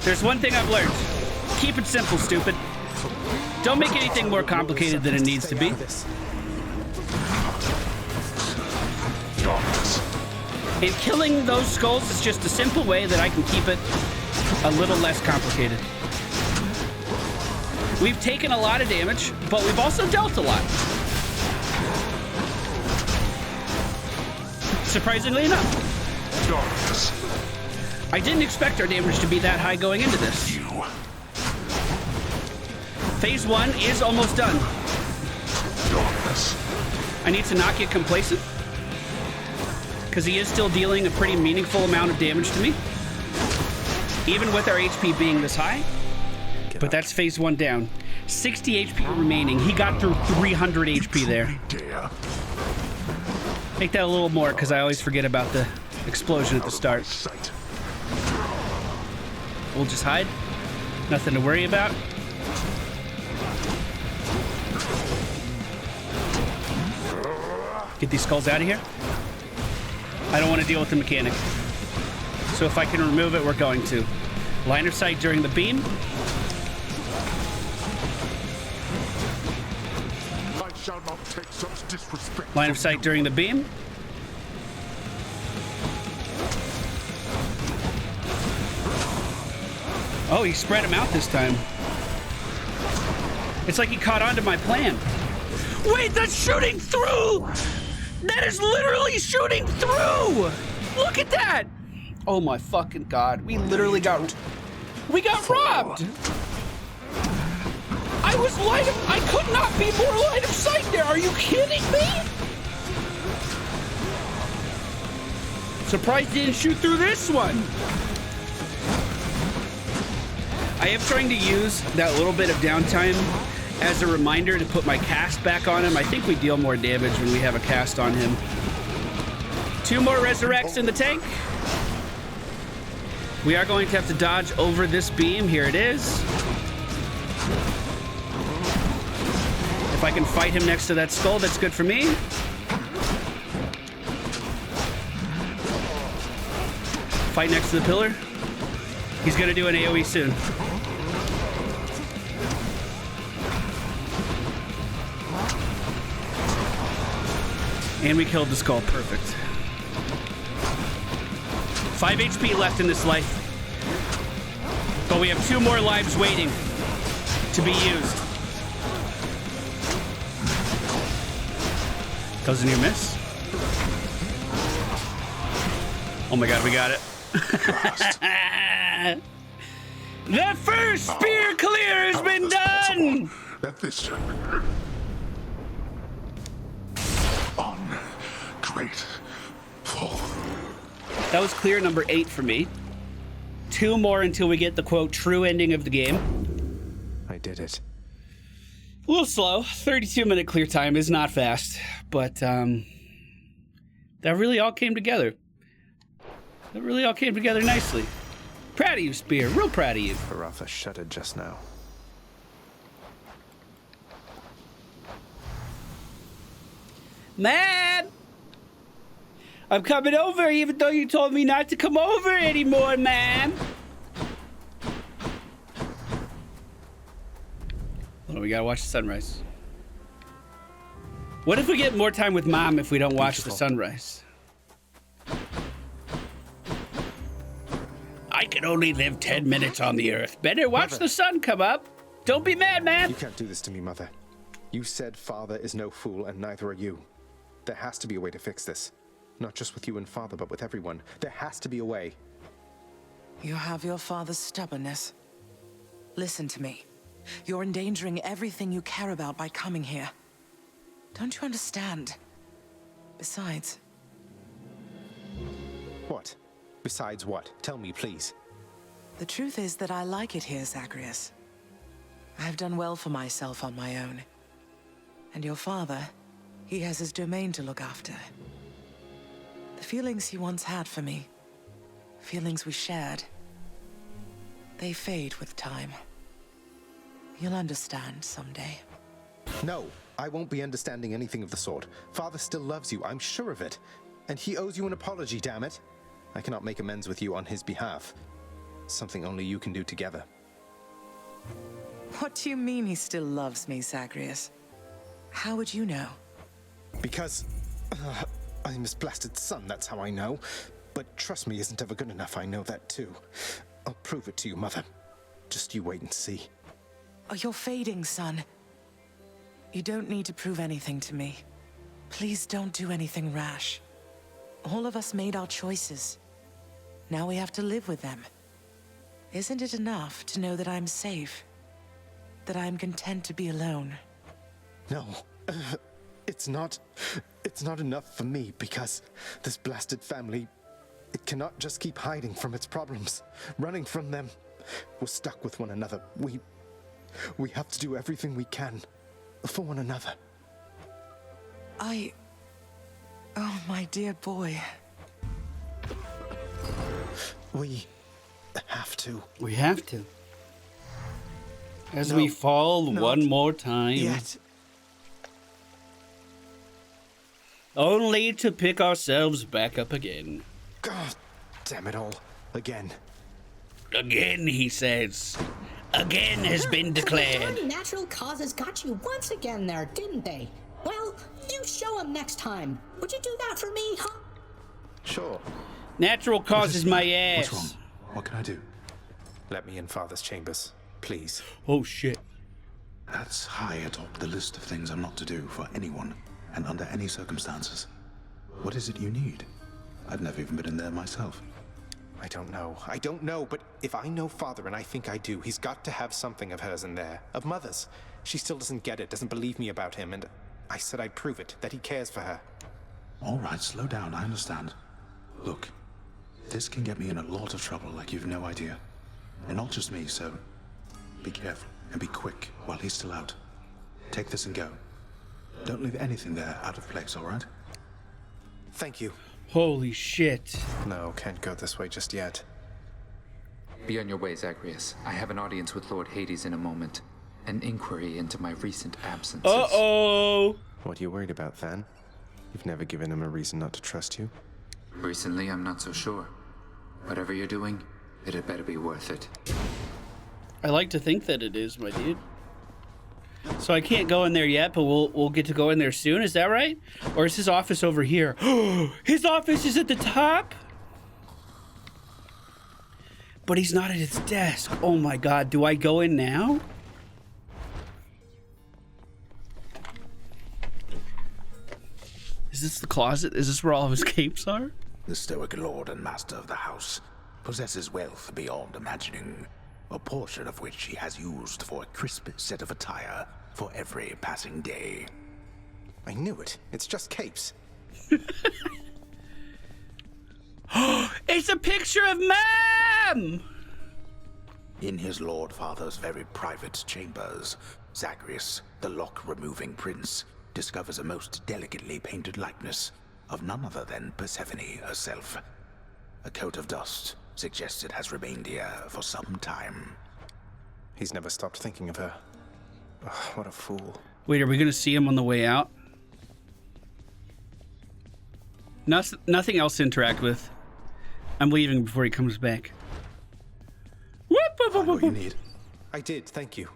[SPEAKER 1] There's one thing I've learned. Keep it simple, stupid. Don't make anything more complicated than it needs to be. And killing those skulls is just a simple way that I can keep it a little less complicated. We've taken a lot of damage, but we've also dealt a lot. Surprisingly enough.
[SPEAKER 4] Darkness.
[SPEAKER 1] I didn't expect our damage to be that high going into this. Phase 1 is almost done.
[SPEAKER 4] Darkness.
[SPEAKER 1] I need to not get complacent, because he is still dealing a pretty meaningful amount of damage to me, even with our HP being this high. But that's phase 1 down. 60 HP remaining. He got through 300 HP there. Make that a little more, because I always forget about the explosion at the start. We'll just hide. Nothing to worry about. Get these skulls out of here. I don't want to deal with the mechanic. So if I can remove it, we're going to. Line of sight during the beam.
[SPEAKER 4] I shall not take such disrespect.
[SPEAKER 1] Line of sight during the beam. Oh, he spread him out this time. It's like he caught on to my plan. Wait, that's shooting through! That is literally shooting through! Look at that! Oh my fucking god. We literally got robbed! I was I could not be more line of sight there. Are you kidding me? Surprised he didn't shoot through this one. I am trying to use that little bit of downtime as a reminder to put my cast back on him. I think we deal more damage when we have a cast on him. 2 more resurrects in the tank. We are going to have to dodge over this beam. Here it is. If I can fight him next to that skull, that's good for me. Fight next to the pillar. He's gonna do an AoE soon. And we killed the skull. Perfect. 5 HP left in this life. But we have 2 more lives waiting to be used. Doesn't you miss? Oh my god, we got it. The first spear clear has been done!
[SPEAKER 4] Let this ungrateful.
[SPEAKER 1] That was clear number 8 for me. 2 more until we get the, quote, true ending of the game.
[SPEAKER 2] I did it.
[SPEAKER 1] A little slow. 32-minute clear time is not fast. But, that really all came together. That really all came together nicely. Proud of you, Spear. Real proud of you.
[SPEAKER 2] Harafa shuddered just now.
[SPEAKER 1] Man! I'm coming over even though you told me not to come over anymore, man! Hold on, we gotta watch the sunrise. What if we get more time with Mom if we don't watch the sunrise? I can only live 10 minutes on the earth. Better watch the sun come up. Don't be mad, man.
[SPEAKER 2] You can't do this to me, Mother. You said Father is no fool, and neither are you. There has to be a way to fix this. Not just with you and Father, but with everyone. There has to be a way.
[SPEAKER 15] You have your father's stubbornness. Listen to me. You're endangering everything you care about by coming here. Don't you understand? Besides...
[SPEAKER 2] What? Besides what? Tell me, please.
[SPEAKER 15] The truth is that I like it here, Zagreus. I've done well for myself on my own. And your father, he has his domain to look after. The feelings he once had for me, feelings we shared, they fade with time. You'll understand someday.
[SPEAKER 2] No, I won't be understanding anything of the sort. Father still loves you, I'm sure of it. And he owes you an apology, damn it. I cannot make amends with you on his behalf. Something only you can do together.
[SPEAKER 15] What do you mean he still loves me, Zagreus? How would you know?
[SPEAKER 2] Because... I'm his blasted son, that's how I know. But trust me isn't ever good enough, I know that too. I'll prove it to you, Mother. Just you wait and see.
[SPEAKER 15] Oh, you're fading, son. You don't need to prove anything to me. Please don't do anything rash. All of us made our choices. Now we have to live with them. Isn't it enough to know that I'm safe? That I'm content to be alone?
[SPEAKER 2] No. It's not enough for me because this blasted family, it cannot just keep hiding from its problems, running from them. We're stuck with one another. We have to do everything we can for one another.
[SPEAKER 15] Oh, my dear boy.
[SPEAKER 2] We have to.
[SPEAKER 1] We have to. As we fall one more time.
[SPEAKER 2] Yet.
[SPEAKER 1] Only to pick ourselves back up again.
[SPEAKER 2] God damn it all. Again.
[SPEAKER 1] Again, he says. Again has been declared.
[SPEAKER 16] Natural causes got you once again there, didn't they? Well, you show them next time. Would you do that for me, huh?
[SPEAKER 2] Sure.
[SPEAKER 1] Natural causes my ass.
[SPEAKER 14] What's wrong? What can I do?
[SPEAKER 2] Let me in Father's chambers, please.
[SPEAKER 1] Oh, shit.
[SPEAKER 14] That's high atop the list of things I'm not to do for anyone, and under any circumstances. What is it you need? I've never even been in there myself.
[SPEAKER 2] I don't know, but if I know Father, and I think I do, he's got to have something of hers in there. Of Mother's. She still doesn't get it, doesn't believe me about him, and I said I'd prove it, that he cares for her.
[SPEAKER 14] All right, slow down, I understand. Look, this can get me in a lot of trouble like you've no idea. And not just me, so be careful and be quick while he's still out. Take this and go. Don't leave anything there out of place, all right?
[SPEAKER 2] Thank you.
[SPEAKER 1] Holy shit.
[SPEAKER 2] No, can't go this way just yet.
[SPEAKER 12] Be on your way, Zagreus. I have an audience with Lord Hades in a moment. An inquiry into my recent absences.
[SPEAKER 1] Uh-oh!
[SPEAKER 2] What are you worried about, Van? You've never given him a reason not to trust you.
[SPEAKER 12] Recently, I'm not so sure. Whatever you're doing, it had better be worth it.
[SPEAKER 1] I like to think that it is, my dude. So I can't go in there yet, but we'll get to go in there soon. Is that right? Or is his office over here? His office is at the top? But he's not at his desk. Oh my god, do I go in now? Is this the closet? Is this where all of his capes are?
[SPEAKER 14] The stoic lord and master of the house possesses wealth beyond imagining, a portion of which he has used for a crisp set of attire for every passing day.
[SPEAKER 2] I knew it. It's just capes.
[SPEAKER 1] It's a picture of Ma'am!
[SPEAKER 14] In his lord father's very private chambers, Zagreus, the lock-removing prince, discovers a most delicately painted likeness of none other than Persephone herself. A coat of dust suggests it has remained here for some time.
[SPEAKER 2] He's never stopped thinking of her. Ugh, what a fool.
[SPEAKER 1] Wait, are we gonna see him on the way out? Nothing else to interact with. I'm leaving before he comes back.
[SPEAKER 2] Find what you need. I did, thank you.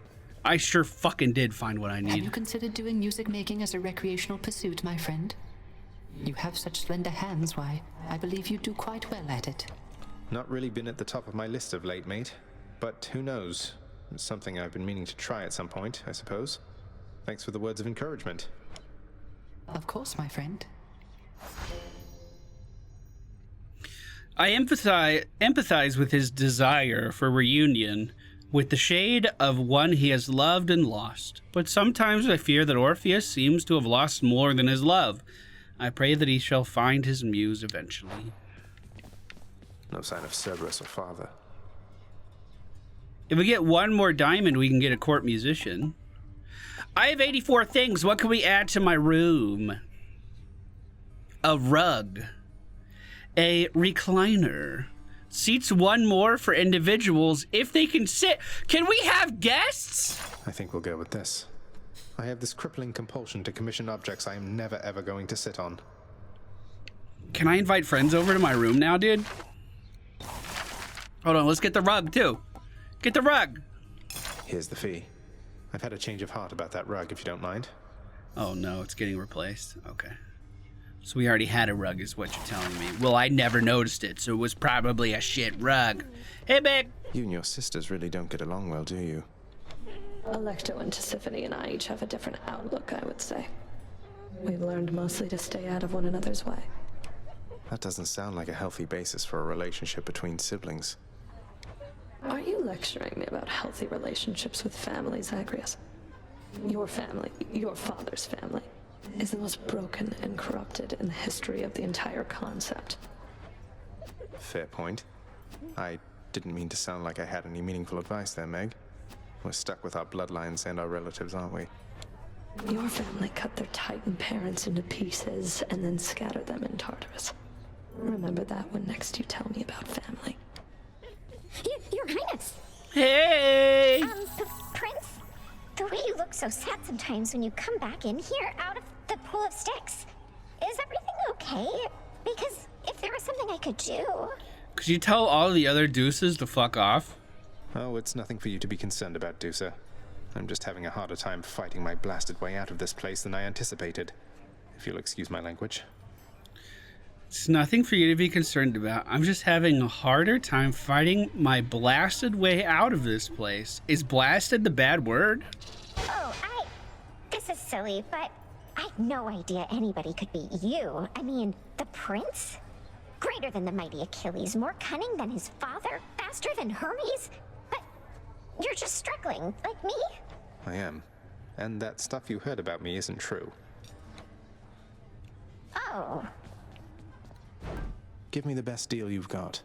[SPEAKER 1] I sure fucking did find what I need.
[SPEAKER 17] Have you considered doing music making as a recreational pursuit, my friend? You have such slender hands, why, I believe you do quite well at it.
[SPEAKER 2] Not really been at the top of my list of late, mate. But who knows? It's something I've been meaning to try at some point, I suppose. Thanks for the words of encouragement.
[SPEAKER 17] Of course, my friend.
[SPEAKER 1] I empathize with his desire for reunion with the shade of one he has loved and lost. But sometimes I fear that Orpheus seems to have lost more than his love. I pray that he shall find his muse eventually.
[SPEAKER 2] No sign of Cerberus or father.
[SPEAKER 1] If we get one more diamond, we can get a court musician. I have 84 things. What can we add to my room? A rug. A recliner. Seats one more for individuals if they can sit. Can we have guests?
[SPEAKER 2] I think we'll go with this. I have this crippling compulsion to commission objects I am never ever going to sit on.
[SPEAKER 1] Can I invite friends over to my room now, dude? Hold on, let's get the rug too. Get the rug.
[SPEAKER 2] Here's the fee. I've had a change of heart about that rug, if you don't mind.
[SPEAKER 1] Oh no, it's getting replaced. Okay. So we already had a rug is what you're telling me. Well, I never noticed it, so it was probably a shit rug. Hey, Big.
[SPEAKER 2] You and your sisters really don't get along well, do you?
[SPEAKER 8] Alecto and Tisiphone and I each have a different outlook, I would say. We've learned mostly to stay out of one another's way.
[SPEAKER 2] That doesn't sound like a healthy basis for a relationship between siblings.
[SPEAKER 8] Are you lecturing me about healthy relationships with family, Zagreus? Your family, your father's family, is the most broken and corrupted in the history of the entire concept.
[SPEAKER 2] Fair point. I didn't mean to sound like I had any meaningful advice there, Meg. We're stuck with our bloodlines and our relatives, aren't we?
[SPEAKER 8] Your family cut their Titan parents into pieces and then scattered them in Tartarus. Remember that when next you tell me about family.
[SPEAKER 18] Your Highness!
[SPEAKER 1] Hey!
[SPEAKER 18] Prince? The way you look so sad sometimes when you come back in here out of the pool of Styx. Is everything okay? Because if there was something I could do...
[SPEAKER 1] Could you tell all the other deuces to fuck off?
[SPEAKER 2] Oh, it's nothing for you to be concerned about, Deucer. I'm just having a harder time fighting my blasted way out of this place than I anticipated. If you'll excuse my language.
[SPEAKER 1] It's nothing for you to be concerned about. I'm just having a harder time fighting my blasted way out of this place. Is blasted the bad word?
[SPEAKER 18] Oh, this is silly, but I had no idea anybody could be you. I mean, the prince? Greater than the mighty Achilles, more cunning than his father, faster than Hermes. But you're just struggling, like me.
[SPEAKER 2] I am. And that stuff you heard about me isn't true.
[SPEAKER 18] Oh.
[SPEAKER 2] Give me the best deal you've got.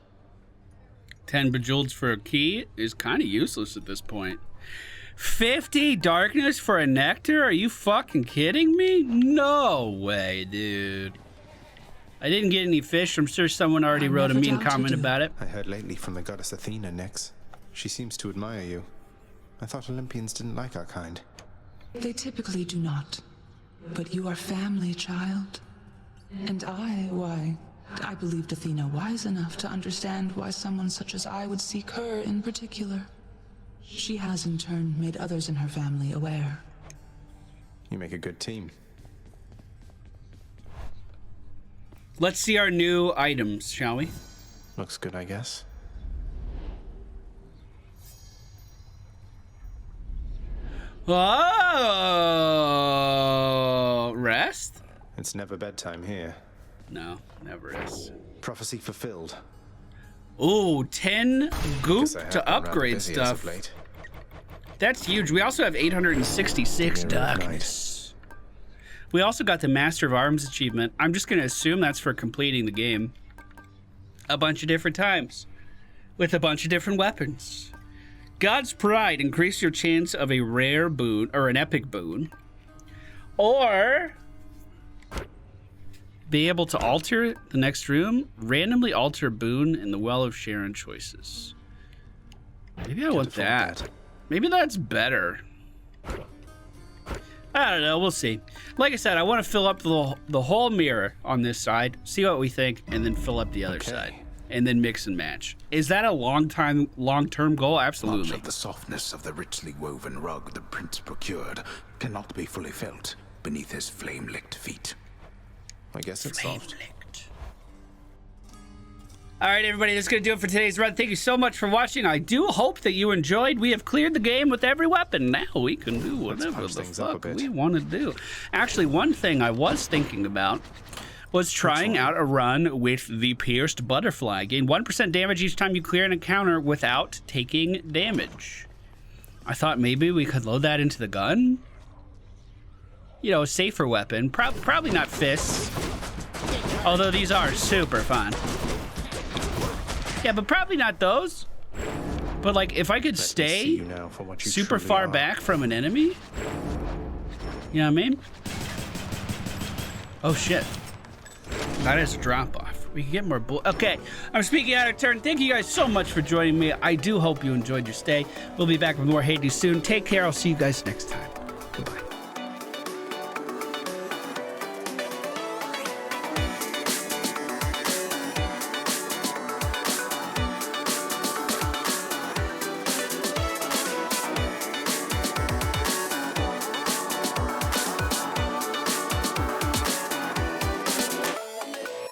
[SPEAKER 1] 10 bejewels for a key is kind of useless at this point. 50 darkness for a nectar? Are you fucking kidding me? No way, dude. I didn't get any fish. I'm sure someone already wrote a mean comment about it.
[SPEAKER 2] I heard lately from the goddess Athena, Nyx. She seems to admire you. I thought Olympians didn't like our kind.
[SPEAKER 10] They typically do not. But you are family, child. And I believed Athena wise enough to understand why someone such as I would seek her in particular. She has in turn made others in her family aware.
[SPEAKER 2] You make a good team.
[SPEAKER 1] Let's see our new items, shall we?
[SPEAKER 2] Looks good, I guess.
[SPEAKER 1] Oh, rest?
[SPEAKER 2] It's never bedtime here.
[SPEAKER 1] No, never is.
[SPEAKER 2] Prophecy fulfilled.
[SPEAKER 1] Ooh, 10 goop to upgrade stuff. That's huge. We also have 866 darkness. We also got the Master of Arms achievement. I'm just going to assume that's for completing the game a bunch of different times with a bunch of different weapons. God's Pride, increase your chance of a rare boon or an epic boon, or be able to alter the next room, randomly alter boon in the Well of Sharon choices. Maybe I want that. Maybe that's better. I don't know, we'll see. Like I said, I want to fill up the whole mirror on this side, see what we think, and then fill up the other side, and then mix and match. Is that a long-term goal? Absolutely.
[SPEAKER 14] Much of the softness of the richly woven rug the prince procured cannot be fully felt beneath his flame-licked feet.
[SPEAKER 2] I guess it's soft.
[SPEAKER 1] All right, everybody, that's going to do it for today's run. Thank you so much for watching. I do hope that you enjoyed. We have cleared the game with every weapon. Now we can do whatever the fuck we want to do. Actually, one thing I was thinking about was trying out a run with the Pierced Butterfly. Gain 1% damage each time you clear an encounter without taking damage. I thought maybe we could load that into the gun. You know, a safer weapon. Probably not fists. Although these are super fun. Yeah, but probably not those. But like, if I could stay super far back from an enemy, you know what I mean? Oh shit, that is a drop off. We can get more okay, I'm speaking out of turn. Thank you guys so much for joining me. I do hope you enjoyed your stay. We'll be back with more Hades soon. Take care. I'll see you guys next time. Goodbye.